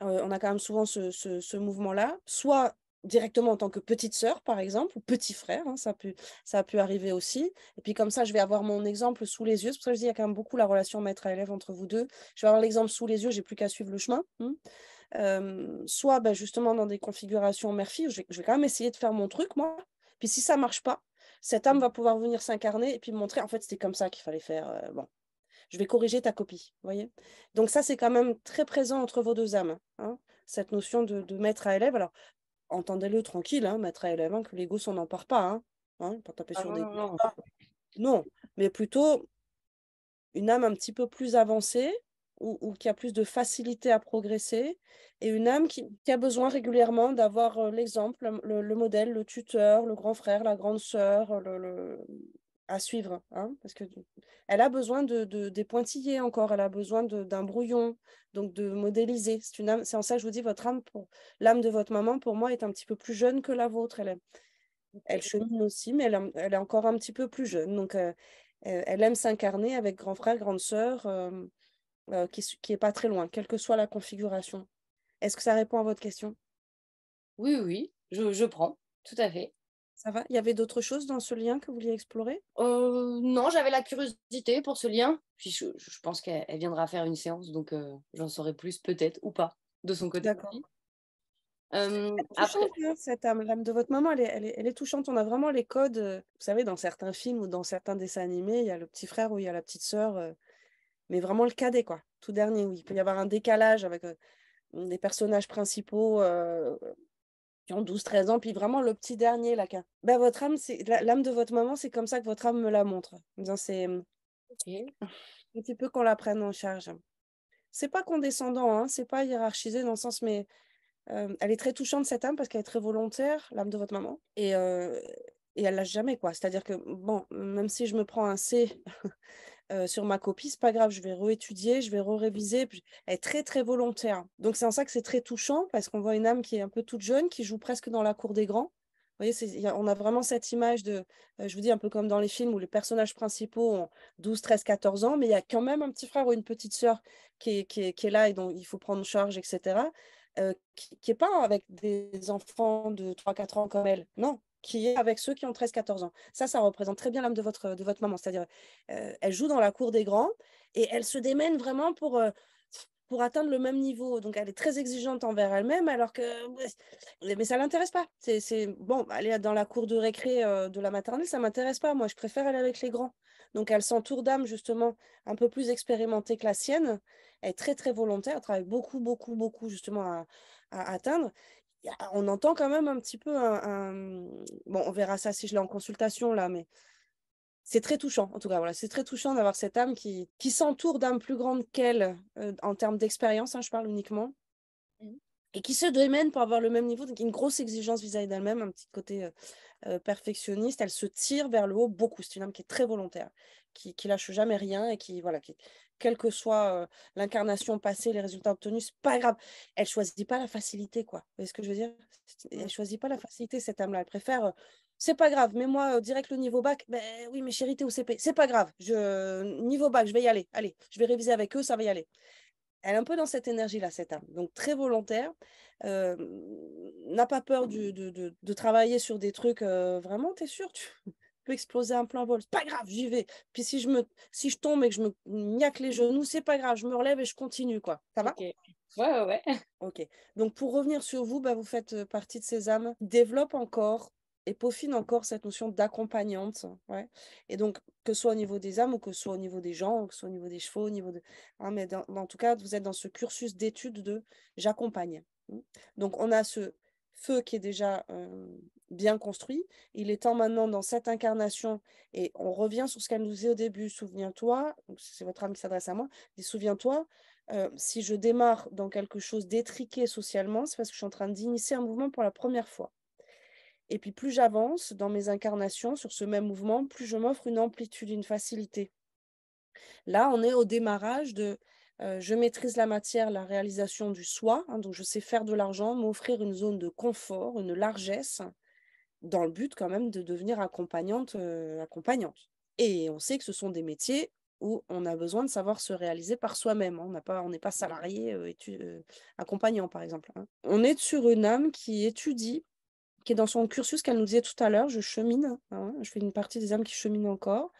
On a quand même souvent ce mouvement-là, soit directement en tant que petite sœur, par exemple, ou petit frère, hein, ça a pu arriver aussi. Et puis comme ça, je vais avoir mon exemple sous les yeux. C'est pour ça que je dis, il y a quand même beaucoup la relation maître à élève entre vous deux. Je vais avoir l'exemple sous les yeux, j'ai plus qu'à suivre le chemin. Soit ben, justement dans des configurations mère-fille, où je vais quand même essayer de faire mon truc, moi. Puis si ça marche pas, cette âme va pouvoir venir s'incarner et puis me montrer, en fait, c'était comme ça qu'il fallait faire. Bon, je vais corriger ta copie, vous voyez. Donc ça, c'est quand même très présent entre vos deux âmes, hein, cette notion de maître à élève. Alors, entendez-le tranquille, hein, maître à élève, hein, que l'ego s'en empare pas, pas taper Ah sur non, des... non, non. Non, mais plutôt une âme un petit peu plus avancée ou qui a plus de facilité à progresser et une âme qui a besoin régulièrement d'avoir l'exemple, le modèle, le tuteur, le grand frère, la grande sœur, à suivre, hein, parce que elle a besoin des pointillés encore, elle a besoin d'un brouillon, donc de modéliser. C'est une âme, c'est en ça que je vous dis, votre âme, l'âme de votre maman, pour moi, est un petit peu plus jeune que la vôtre. Elle Ok. chemine aussi, mais elle est encore un petit peu plus jeune. Donc, elle aime s'incarner avec grand frère, grande sœur, qui est pas très loin, quelle que soit la configuration. Est-ce que ça répond à votre question? Oui, oui, je prends, tout à fait. Ça va? Il y avait d'autres choses dans ce lien que vous vouliez explorer? Non, j'avais la curiosité pour ce lien, puis je pense qu'elle viendra faire une séance, donc j'en saurai plus peut-être ou pas, de son côté D'accord. aussi. Touchante, Après, hein, cette âme. L'âme de votre maman, elle est touchante. On a vraiment les codes. Vous savez, dans certains films ou dans certains dessins animés, il y a le petit frère ou il y a la petite sœur, mais vraiment le cadet, quoi. Tout dernier, oui. Il peut y avoir un décalage avec des personnages principaux qui ont 12 13 ans, puis vraiment le petit dernier, là. Ben, votre âme, l'âme de votre maman, c'est comme ça que votre âme me la montre. En disant, c'est ok, un petit peu qu'on la prenne en charge. C'est pas condescendant, hein, c'est pas hiérarchisé dans le sens, mais elle est très touchante, cette âme, parce qu'elle est très volontaire, l'âme de votre maman. Et elle lâche jamais, quoi. C'est-à-dire que, bon, même si je me prends un C sur ma copie, c'est pas grave, je vais réétudier, je vais réviser. Elle est très, très volontaire. Donc, c'est en ça que c'est très touchant, parce qu'on voit une âme qui est un peu toute jeune, qui joue presque dans la cour des grands. Vous voyez, on a vraiment cette image de, je vous dis, un peu comme dans les films où les personnages principaux ont 12 13 14 ans, mais il y a quand même un petit frère ou une petite sœur qui est là et dont il faut prendre charge, etc. Qui est pas avec des enfants de 3 4 ans comme elle, non, qui est avec ceux qui ont 13 14 ans. Ça représente très bien l'âme de votre maman. C'est-à-dire, elle joue dans la cour des grands et elle se démène vraiment pour atteindre le même niveau. Donc, elle est très exigeante envers elle-même, alors que... Mais ça ne l'intéresse pas. Bon, aller dans la cour de récré de la maternelle, ça ne m'intéresse pas. Moi, je préfère aller avec les grands. Donc, elle s'entoure d'âmes, justement, un peu plus expérimentées que la sienne. Elle est très, très volontaire. Elle travaille beaucoup, beaucoup, beaucoup, justement, à atteindre. On entend quand même un petit peu Bon, on verra ça si je l'ai en consultation, là, mais c'est très touchant, en tout cas. Voilà, c'est très touchant d'avoir cette âme qui s'entoure d'âmes plus grandes qu'elle, en termes d'expérience, hein, je parle uniquement, mhm, et qui se démène pour avoir le même niveau. Donc, une grosse exigence vis-à-vis d'elle-même, un petit côté perfectionniste. Elle se tire vers le haut beaucoup. C'est une âme qui est très volontaire, qui lâche jamais rien et voilà, quelle que soit l'incarnation passée, les résultats obtenus, c'est pas grave. Elle choisit pas la facilité, quoi. Vous voyez ce que je veux dire? Elle choisit pas la facilité, cette âme-là. Elle préfère. C'est pas grave, mais moi, direct le niveau bac, ben oui, mais chérie, t'es au CP. C'est pas grave, niveau bac, je vais y aller. Allez, je vais réviser avec eux, ça va y aller. Elle est un peu dans cette énergie-là, cette âme. Donc, très volontaire. euh, n'a pas peur de travailler sur des trucs. Vraiment, t'es sûr, tu peux exploser un plan vol. C'est pas grave, j'y vais. Puis si je tombe et que je me niaque les genoux, c'est pas grave, je me relève et je continue, quoi. Ça va? ok. Ouais, ouais, ouais. Ok. Donc, pour revenir sur vous, bah, vous faites partie de ces âmes qui développent encore et peaufinent encore cette notion d'accompagnante. Ouais. Et donc, que ce soit au niveau des âmes ou que ce soit au niveau des gens, que ce soit au niveau des chevaux, au niveau de... hein, mais en tout cas, vous êtes dans ce cursus d'étude de j'accompagne. Donc, on a ce feu qui est déjà bien construit. Il est temps maintenant dans cette incarnation, et on revient sur ce qu'elle nous disait au début, souviens-toi, donc c'est votre âme qui s'adresse à moi, dit souviens-toi, si je démarre dans quelque chose d'étriqué socialement, c'est parce que je suis en train d'initier un mouvement pour la première fois. Et puis plus j'avance dans mes incarnations sur ce même mouvement, plus je m'offre une amplitude, une facilité. Là, on est au démarrage de Je maîtrise la matière, la réalisation du soi, hein, donc je sais faire de l'argent, m'offrir une zone de confort, une largesse, dans le but quand même de devenir accompagnante. Et on sait que ce sont des métiers où on a besoin de savoir se réaliser par soi-même, hein. On n'est pas salarié, accompagnant, par exemple, hein. On est sur une âme qui étudie, qui est dans son cursus qu'elle nous disait tout à l'heure, je chemine, hein, je fais une partie des âmes qui cheminent encore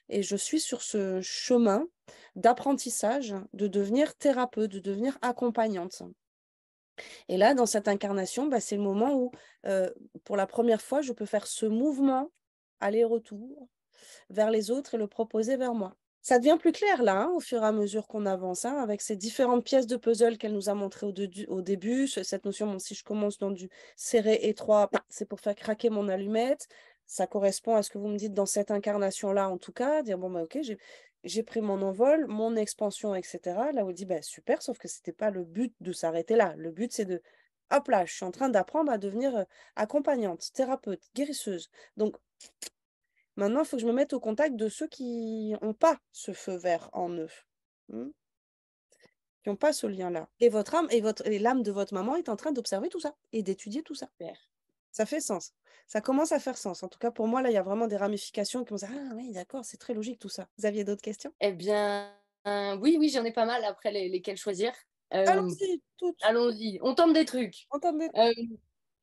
et je suis sur ce chemin d'apprentissage, de devenir thérapeute, de devenir accompagnante. Et là, dans cette incarnation, bah, c'est le moment où, pour la première fois, je peux faire ce mouvement aller-retour vers les autres et le proposer vers moi. Ça devient plus clair là, hein, au fur et à mesure qu'on avance, hein, avec ces différentes pièces de puzzle qu'elle nous a montrées au début, cette notion, bon, si je commence dans du serré étroit, c'est pour faire craquer mon allumette. Ça correspond à ce que vous me dites dans cette incarnation-là, en tout cas, dire bon, bah, ok, j'ai pris mon envol, mon expansion, etc. Là où elle dit bah, super, sauf que c'était pas le but de s'arrêter là. Le but, c'est de hop là, je suis en train d'apprendre à devenir accompagnante, thérapeute, guérisseuse. Donc, maintenant, il faut que je me mette au contact de ceux qui n'ont pas ce feu vert en eux, mmh, qui n'ont pas ce lien-là. Et votre âme et l'âme de votre maman est en train d'observer tout ça et d'étudier tout ça. Super. Ça fait sens. Ça commence à faire sens. En tout cas, pour moi, là, il y a vraiment des ramifications qui vont dire: «Ah oui, d'accord, c'est très logique tout ça». Vous aviez d'autres questions? Eh bien, oui, oui, j'en ai pas mal après lesquels choisir. Allons-y, toutes, Allons-y, on tente des trucs. entendez. Hem,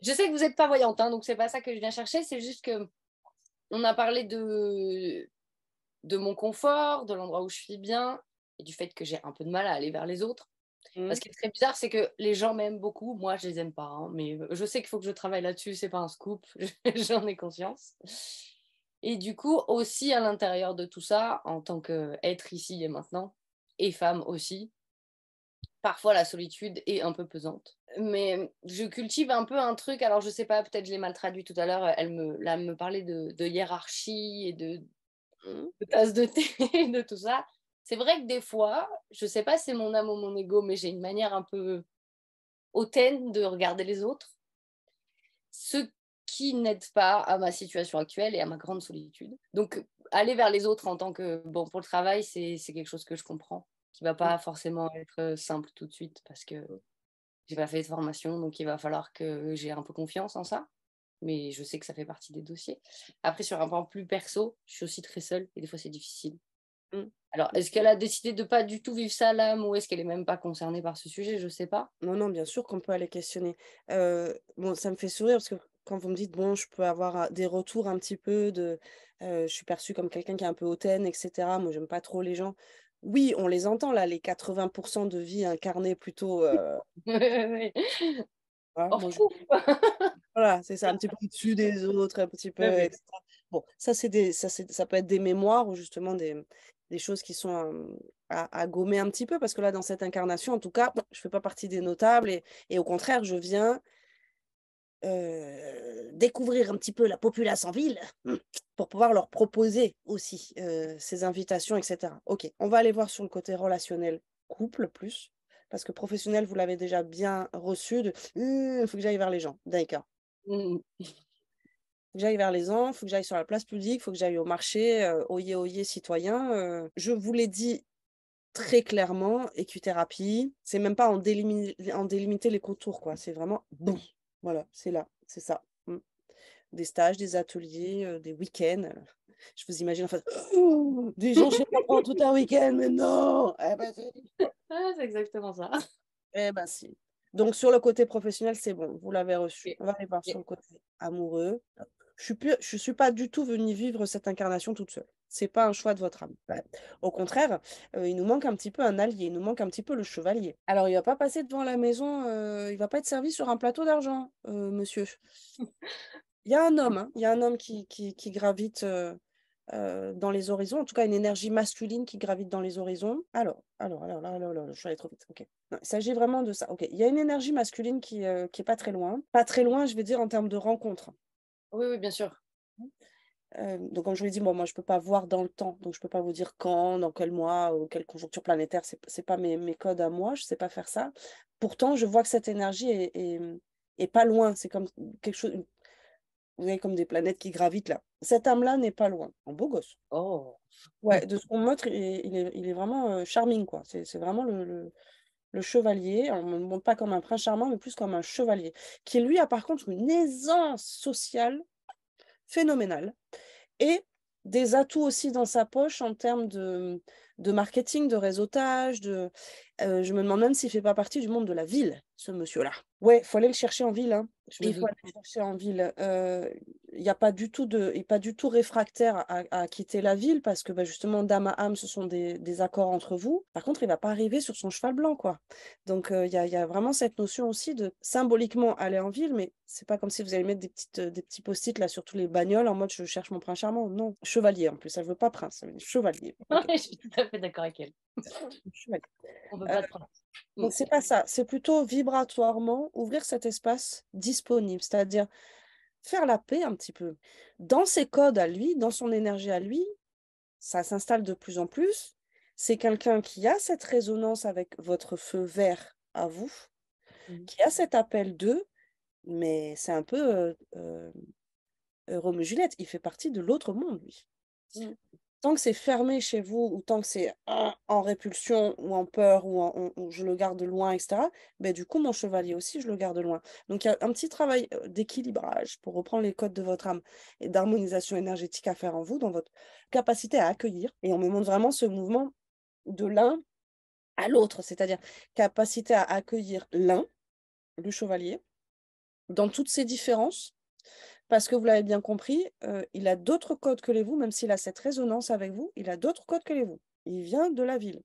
je sais que vous êtes pas voyante, hein, donc c'est pas ça que je viens chercher, c'est juste que on a parlé de mon confort, de l'endroit où je suis bien et du fait que j'ai un peu de mal à aller vers les autres. Mmh. Ce qui est très bizarre, c'est que les gens m'aiment beaucoup. Moi, je les aime pas, hein, mais je sais qu'il faut que je travaille là-dessus, c'est pas un scoop, j'en ai conscience. Et du coup, aussi à l'intérieur de tout ça, en tant qu'être ici et maintenant, et femme aussi, parfois la solitude est un peu pesante. Mais je cultive un peu un truc, alors je sais pas, peut-être je l'ai mal traduit tout à l'heure, elle me parlait de hiérarchie et Mmh. de tasse de thé, de tout ça. C'est vrai que des fois, je sais pas si c'est mon âme ou mon ego, mais j'ai une manière un peu hautaine de regarder les autres, ce qui n'aide pas à ma situation actuelle et à ma grande solitude. Donc, aller vers les autres en tant que, bon, pour le travail, c'est quelque chose que je comprends, qui va Mmh. pas forcément être simple tout de suite parce que j'ai pas fait de formation, donc il va falloir que j'ai un peu confiance en ça. Mais je sais que ça fait partie des dossiers. Après, sur un plan plus perso, je suis aussi très seule et des fois c'est difficile. Mmh. Alors, est-ce qu'elle a décidé de pas du tout vivre ça l'âme ou est-ce qu'elle est même pas concernée par ce sujet? Je sais pas. Non, non, bien sûr qu'on peut aller questionner. Bon, ça me fait sourire parce que quand vous me dites: «Bon, je peux avoir, des retours un petit peu de, je suis perçue comme quelqu'un qui est un peu hautaine et cetera. Moi, j'aime pas trop les gens». Oui, on les entend là, les 80 de vie incarnée plutôt, Oui. voilà, Oh, moi je ouf! voilà, c'est ça, un petit peu au-dessus des autres, un petit peu Oui, et oui. cetera. Bon, ça peut être des mémoires ou justement des choses qui sont, à gommer un petit peu parce que là, dans cette incarnation, en tout cas, je fais pas partie des notables et au contraire, je viens découvrir un petit peu la populace en ville, pour pouvoir leur proposer aussi, ces invitations et cetera. OK, on va aller voir sur le côté relationnel, couple plus, parce que professionnel, vous l'avez déjà bien reçu de: Il faut que j'aille vers les gens». D'accord. Mmh mh. Faut que j'aille vers les gens, faut que j'aille sur la place publique, faut que j'aille au marché, oyez, oyez citoyens, je vous l'ai dit très clairement, équithérapie, c'est même pas en délimiter les contours, quoi, c'est vraiment boum, voilà, c'est là, c'est ça. Mmh. Des stages, des ateliers, des week-ends, je vous imagine en fait: «Des gens chez moi pendant tout un week-end, mais non!» Eh bah si, Ah, c'est exactement ça. eh bah si. Donc sur le côté professionnel, c'est bon, vous l'avez reçu. OK. On va aller voir OK. sur le côté amoureux. Je suis pas du tout venue vivre cette incarnation toute seule. C'est pas un choix de votre âme. Ouais. Au contraire, il nous manque un petit peu un allié, il nous manque un petit peu le chevalier. Alors il va pas passer devant la maison, il va pas être servi sur un plateau d'argent, monsieur. Il y a un homme, hein, il y a un homme qui gravite, dans les horizons, en tout cas une énergie masculine qui gravite dans les horizons. Alors, je suis allée trop vite, OK. Non, il s'agit vraiment de ça, OK. Il y a une énergie masculine qui est pas très loin. Pas très loin, je vais dire en termes de rencontre. Oui, oui, bien sûr. Donc comme je vous l'ai dit, moi je peux pas voir dans le temps, donc je peux pas vous dire quand, dans quel mois ou quelle conjoncture planétaire, c'est pas mes codes à moi, je sais pas faire ça. Pourtant, je vois que cette énergie est pas loin, c'est comme quelque chose, vous voyez comme des planètes qui gravitent là. cette âme-là n'est pas loin. Un beau gosse. Oh. Ouais, de ce qu'on montre, il est vraiment charming, quoi. C'est vraiment le chevalier. On ne le montre pas comme un prince charmant, mais plus comme un chevalier, qui lui a par contre une aisance sociale phénoménale et des atouts aussi dans sa poche en termes de marketing, de réseautage. Je me demande même s'il ne fait pas partie du monde de la ville, ce monsieur-là. Ouais, il faut aller le chercher en ville, hein. Je me Il faut doute. aller le chercher en ville. Il n'y a pas du tout il est pas du tout réfractaire à quitter la ville parce que bah, justement, d'âme à âme, ce sont des accords entre vous. Par contre, il ne va pas arriver sur son cheval blanc, quoi. Donc, il y a vraiment cette notion aussi de symboliquement aller en ville, mais c'est pas comme si vous allez mettre des petits post-it là sur tous les bagnoles en mode je cherche mon prince charmant. Non, chevalier en plus, elle veut pas prince, elle veut dire chevalier. Ok, Je suis tout à fait d'accord avec elle. chevalier. On peut Euh, pas te prendre. donc, c'est pas ça, c'est plutôt vibratoirement ouvrir cet espace disponible, c'est-à-dire faire la paix un petit peu. Dans ses codes à lui, dans son énergie à lui, ça s'installe de plus en plus. C'est quelqu'un qui a cette résonance avec votre feu vert à vous, qui a cet appel d'eux, mais c'est un peu Roméo et Juliette, il fait partie de l'autre monde, lui. Tant que c'est fermé chez vous, ou tant que c'est en répulsion, ou en peur, ou je le garde loin, etc., ben, du coup, mon chevalier aussi, je le garde loin. Donc, il y a un petit travail d'équilibrage, pour reprendre les codes de votre âme, et d'harmonisation énergétique à faire en vous, dans votre capacité à accueillir. Et on me montre vraiment ce mouvement de l'un à l'autre, c'est-à-dire capacité à accueillir l'un, le chevalier, dans toutes ses différences, parce que vous l'avez bien compris, il a d'autres codes que les vous, même s'il a cette résonance avec vous, il a d'autres codes que les vous. Il vient de la ville.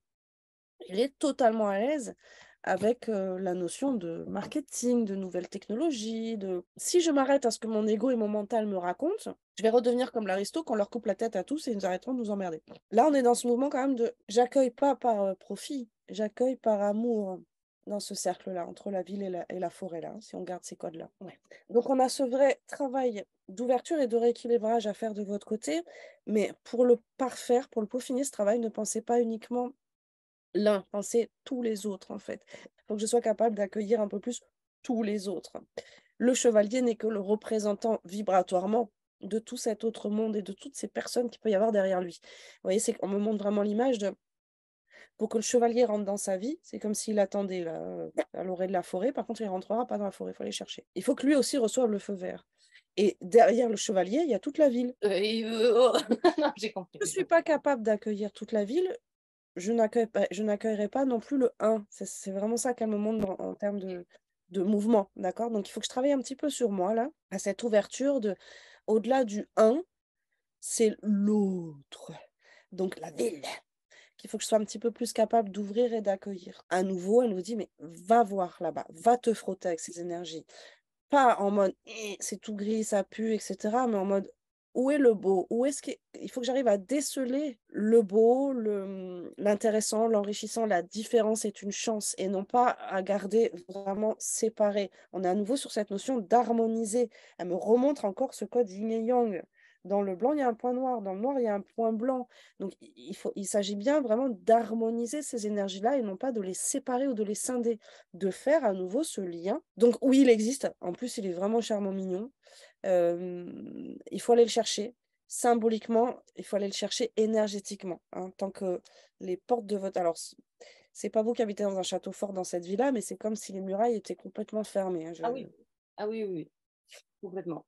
Il est totalement à l'aise avec la notion de marketing, de nouvelles technologies. Si je m'arrête à ce que mon ego et mon mental me racontent, je vais redevenir comme l'aristo qu'on leur coupe la tête à tous et ils arrêteront de nous emmerder. Là, on est dans ce mouvement quand même de j'accueille pas par profit, j'accueille par amour dans ce cercle-là, entre la ville et la forêt, là, si on garde ces codes-là. Ouais. Donc, on a ce vrai travail d'ouverture et de rééquilibrage à faire de votre côté, mais pour le parfaire, pour le peaufiner, ce travail, ne pensez pas uniquement l'un, pensez tous les autres, en fait. Il faut que je sois capable d'accueillir un peu plus tous les autres. Le chevalier n'est que le représentant vibratoirement de tout cet autre monde et de toutes ces personnes qu'il peut y avoir derrière lui. Vous voyez, c'est qu'on me montre vraiment l'image de pour que le chevalier rentre dans sa vie, c'est comme s'il attendait là, à l'orée de la forêt. Par contre, il ne rentrera pas dans la forêt, il faut aller chercher. Il faut que lui aussi reçoive le feu vert. Et derrière le chevalier, il y a toute la ville. Oh. Non, j'ai compris. Je ne suis pas capable d'accueillir toute la ville. Je n'accueillerai pas non plus le 1. C'est vraiment ça qu'elle me montre en termes de mouvement. D'accord? Donc, il faut que je travaille un petit peu sur moi, là, à cette ouverture de, au-delà du 1, c'est l'autre. Donc, la ville. Qu'il faut que je sois un petit peu plus capable d'ouvrir et d'accueillir. À nouveau, elle nous dit, mais va voir là-bas, va te frotter avec ces énergies. Pas en mode, c'est tout gris, ça pue, etc., mais en mode, où est le beau? Où est-ce qu'il faut que j'arrive à déceler le beau, l'intéressant, l'enrichissant, la différence est une chance et non pas à garder vraiment séparé. On est à nouveau sur cette notion d'harmoniser. Elle me remontre encore ce code yin et yang. Dans le blanc, il y a un point noir. Dans le noir, il y a un point blanc. Donc, il s'agit bien vraiment d'harmoniser ces énergies-là et non pas de les séparer ou de les scinder, de faire à nouveau ce lien. Donc, oui, il existe. En plus, il est vraiment charmant, mignon. Il faut aller le chercher. Symboliquement, il faut aller le chercher énergétiquement. Hein, tant que les portes de votre... Alors, c'est pas vous qui habitez dans un château fort dans cette villa, mais c'est comme si les murailles étaient complètement fermées. Hein, Ah oui, ah oui, oui, oui. Complètement.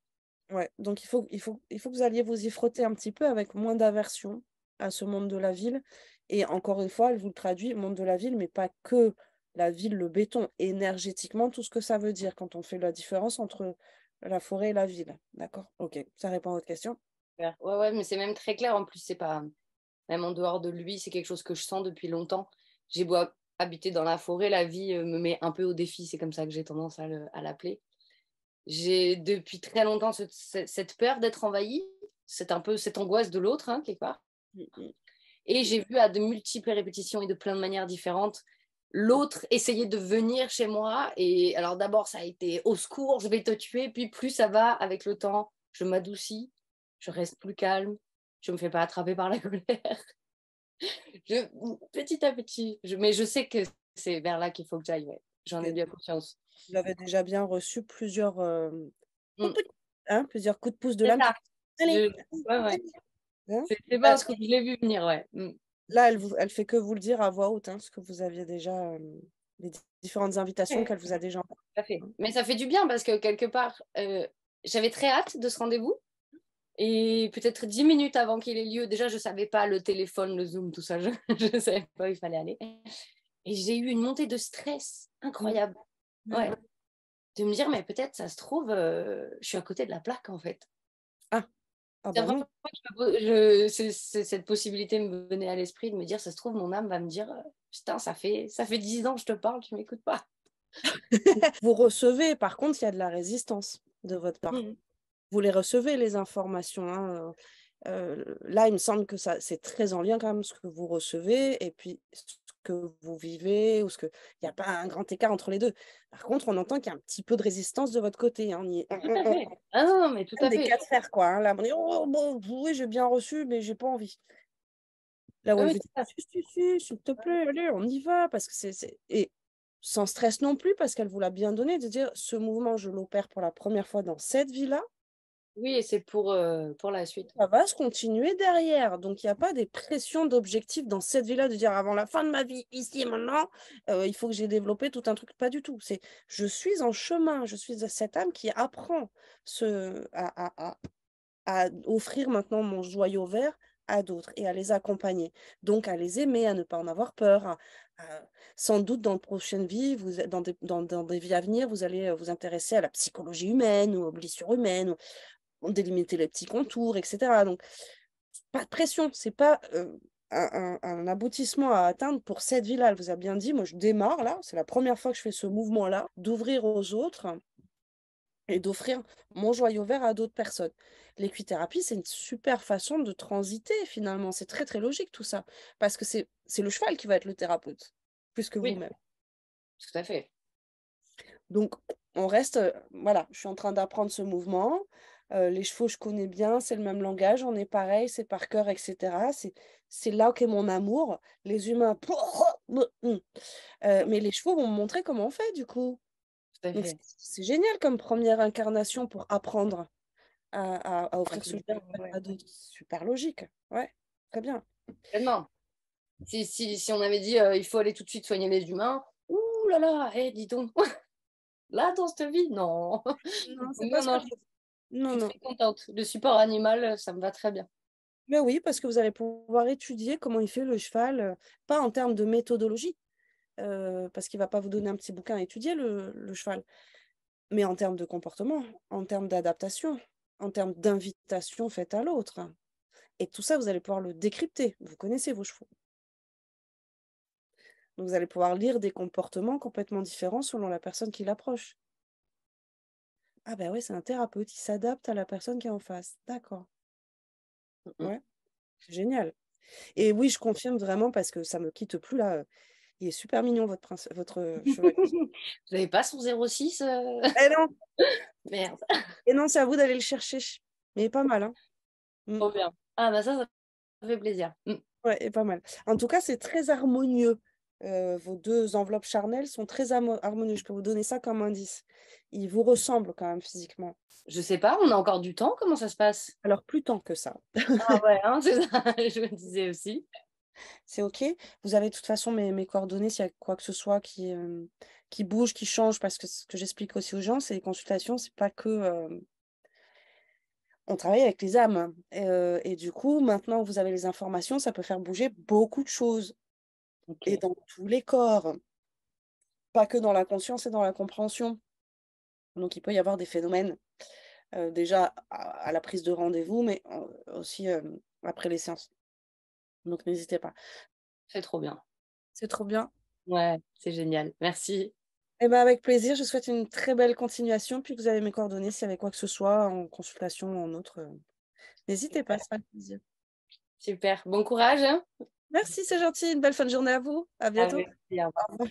Ouais, donc il faut que vous alliez vous y frotter un petit peu avec moins d'aversion à ce monde de la ville. Et encore une fois, elle vous le traduit, monde de la ville, mais pas que la ville, le béton, énergétiquement, tout ce que ça veut dire quand on fait la différence entre la forêt et la ville. D'accord? Ok, ça répond à votre question. Ouais, ouais, mais c'est même très clair. En plus, c'est pas même en dehors de lui, c'est quelque chose que je sens depuis longtemps. J'ai beau habiter dans la forêt, la vie me met un peu au défi. C'est comme ça que j'ai tendance à l'appeler. J'ai depuis très longtemps cette peur d'être envahie. C'est un peu cette angoisse de l'autre, hein, quelque part. Et j'ai vu à de multiples répétitions et de plein de manières différentes l'autre essayer de venir chez moi. Et alors d'abord, ça a été au secours, je vais te tuer. Puis plus ça va avec le temps, je m'adoucis, je reste plus calme, je me fais pas attraper par la colère. Petit à petit, mais je sais que c'est vers là qu'il faut que j'aille. Ouais. J'en ai bien conscience. Vous avez déjà bien reçu plusieurs, Mm. plusieurs coups de pouce de C'est l'âme. ça. allez, Ouais, ouais. allez. Hein. C'est pas ce que je l'ai vu venir, ouais. Là, elle fait que vous le dire à voix haute, hein, ce que vous aviez déjà, les différentes invitations Ouais, qu'elle vous a déjà envoyées. tout à fait. Mais ça fait du bien parce que quelque part, j'avais très hâte de ce rendez-vous. Et peut-être 10 minutes avant qu'il ait lieu, déjà, je ne savais pas le téléphone, le Zoom, tout ça, je ne savais pas où il fallait aller. Et j'ai eu une montée de stress Mm. incroyable. Ouais, Ouais. ouais. De me dire, mais peut-être, ça se trouve, je suis à côté de la plaque, en fait. Ah, ah C'est bah vraiment non. cette possibilité me venait à l'esprit de me dire, ça se trouve, mon âme va me dire, putain, ça fait 10 ans que je te parle, tu m'écoutes pas. Vous recevez, par contre, il y a de la résistance de votre part. Mhm. Vous les recevez, les informations, hein. Là, il me semble que ça, c'est très en lien quand même ce que vous recevez et puis ce que vous vivez ou ce que il n'y a pas un grand écart entre les deux. Par contre, on entend qu'il y a un petit peu de résistance de votre côté, hein. Tout à fait. Ah non, mais tout On à des fait. cas de fer, quoi, hein. Là, on est: «Oh bon, oui, j'ai bien reçu, mais j'ai pas envie». Là où Oui, elle oui, vous dit: tout à fait. «Si, si, si, s'il te plaît, allez, on y va», parce que c'est et sans stress non plus, parce qu'elle vous l'a bien donné, de dire: «Ce mouvement, je l'opère pour la première fois dans cette vie-là, Oui, et c'est pour la suite. ça va se continuer derrière». Donc il y a pas des pressions d'objectifs dans cette vie-là, de dire: «Avant la fin de ma vie, ici et maintenant, il faut que j'ai développé tout un truc». Pas du tout. C'est: «Je suis en chemin, je suis cette âme qui apprend ce à offrir maintenant mon joyau vert à d'autres et à les accompagner. Donc à les aimer, à ne pas en avoir peur, sans doute dans de prochaines vies, vous êtes dans des vies à venir, vous allez, vous intéresser à la psychologie humaine ou aux blessures humaines, ou délimiter les petits contours et cetera. Donc pas de pression, c'est pas, un aboutissement à atteindre pour cette vie-là. Elle vous a bien dit: «Moi je démarre là, c'est la première fois que je fais ce mouvement-là, d'ouvrir aux autres et d'offrir mon joyau vert à d'autres personnes». L'équithérapie, c'est une super façon de transiter finalement. C'est très, très logique tout ça. Parce que c'est le cheval qui va être le thérapeute, plus que Oui, vous-même. tout à fait. Donc, on reste, voilà, je suis en train d'apprendre ce mouvement. Les chevaux, je connais bien, c'est le même langage, on est pareil, c'est par cœur, et cetera. C'est là qu'est mon amour. Les humains, mais les chevaux vont me montrer comment on fait du coup. Tout à Donc, fait. c'est génial comme première incarnation pour apprendre à Ça offrir fait ce du genre bien, ouais. à d'autres. Super logique. Ouais, très bien. Complètement. Si on avait dit, il faut aller tout de suite soigner les humains, ouh là là, dis donc, là, dans cette vie, non. Non, c'est pas Non, ce non, qu'elle je non, suis non. très contente. Le support animal, ça me va très bien. Mais oui, parce que vous allez pouvoir étudier comment il fait le cheval, pas en termes de méthodologie, parce qu'il va pas vous donner un petit bouquin à étudier le cheval, mais en termes de comportement, en termes d'adaptation, en termes d'invitation faite à l'autre et tout ça, vous allez pouvoir le décrypter. Vous connaissez vos chevaux. Donc vous allez pouvoir lire des comportements complètement différents selon la personne qui l'approche. Ah bah ouais, c'est un thérapeute, il s'adapte à la personne qui est en face. D'accord, Mmh mh. ouais, c'est génial. Et oui, je confirme vraiment parce que ça me quitte plus là, il est super mignon votre, cheval. Vous avez pas son 06 Eh non! Merde, Et non, c'est à vous d'aller le chercher. Mais pas mal, hein. Mmh. trop bien. Ah bah ça fait plaisir. Ouais et pas mal. En tout cas, c'est très harmonieux. Vos 2 enveloppes charnelles sont très harmonieux. Je peux vous donner ça comme indice. Ils vous ressemblent quand même physiquement. Je sais pas, on a encore du temps? Comment ça se passe? Alors plus tant que ça. Ah ouais, hein, c'est ça, je me disais aussi. C'est OK? Vous avez de toute façon mes coordonnées s'il y a quoi que ce soit qui bouge, qui change parce que ce que j'explique aussi aux gens, c'est les consultations, c'est pas que, on travaille avec les âmes et du coup, maintenant que vous avez les informations, ça peut faire bouger beaucoup de choses et OK. dans tous les corps, pas que dans la conscience et dans la compréhension. Donc il peut y avoir des phénomènes, déjà à la prise de rendez-vous, mais aussi, après les séances. Donc n'hésitez pas. C'est trop bien. C'est trop bien. Ouais, c'est génial. Merci. Et ben, avec plaisir, je vous souhaite une très belle continuation, puis vous avez mes coordonnées s'il y avait quoi que ce soit en consultation ou en autre, n'hésitez pas, Super, ce sera avec plaisir. super. Bon courage, hein. Merci, c'est gentil, une belle fin de journée à vous. À bientôt. Avec plaisir. Au revoir.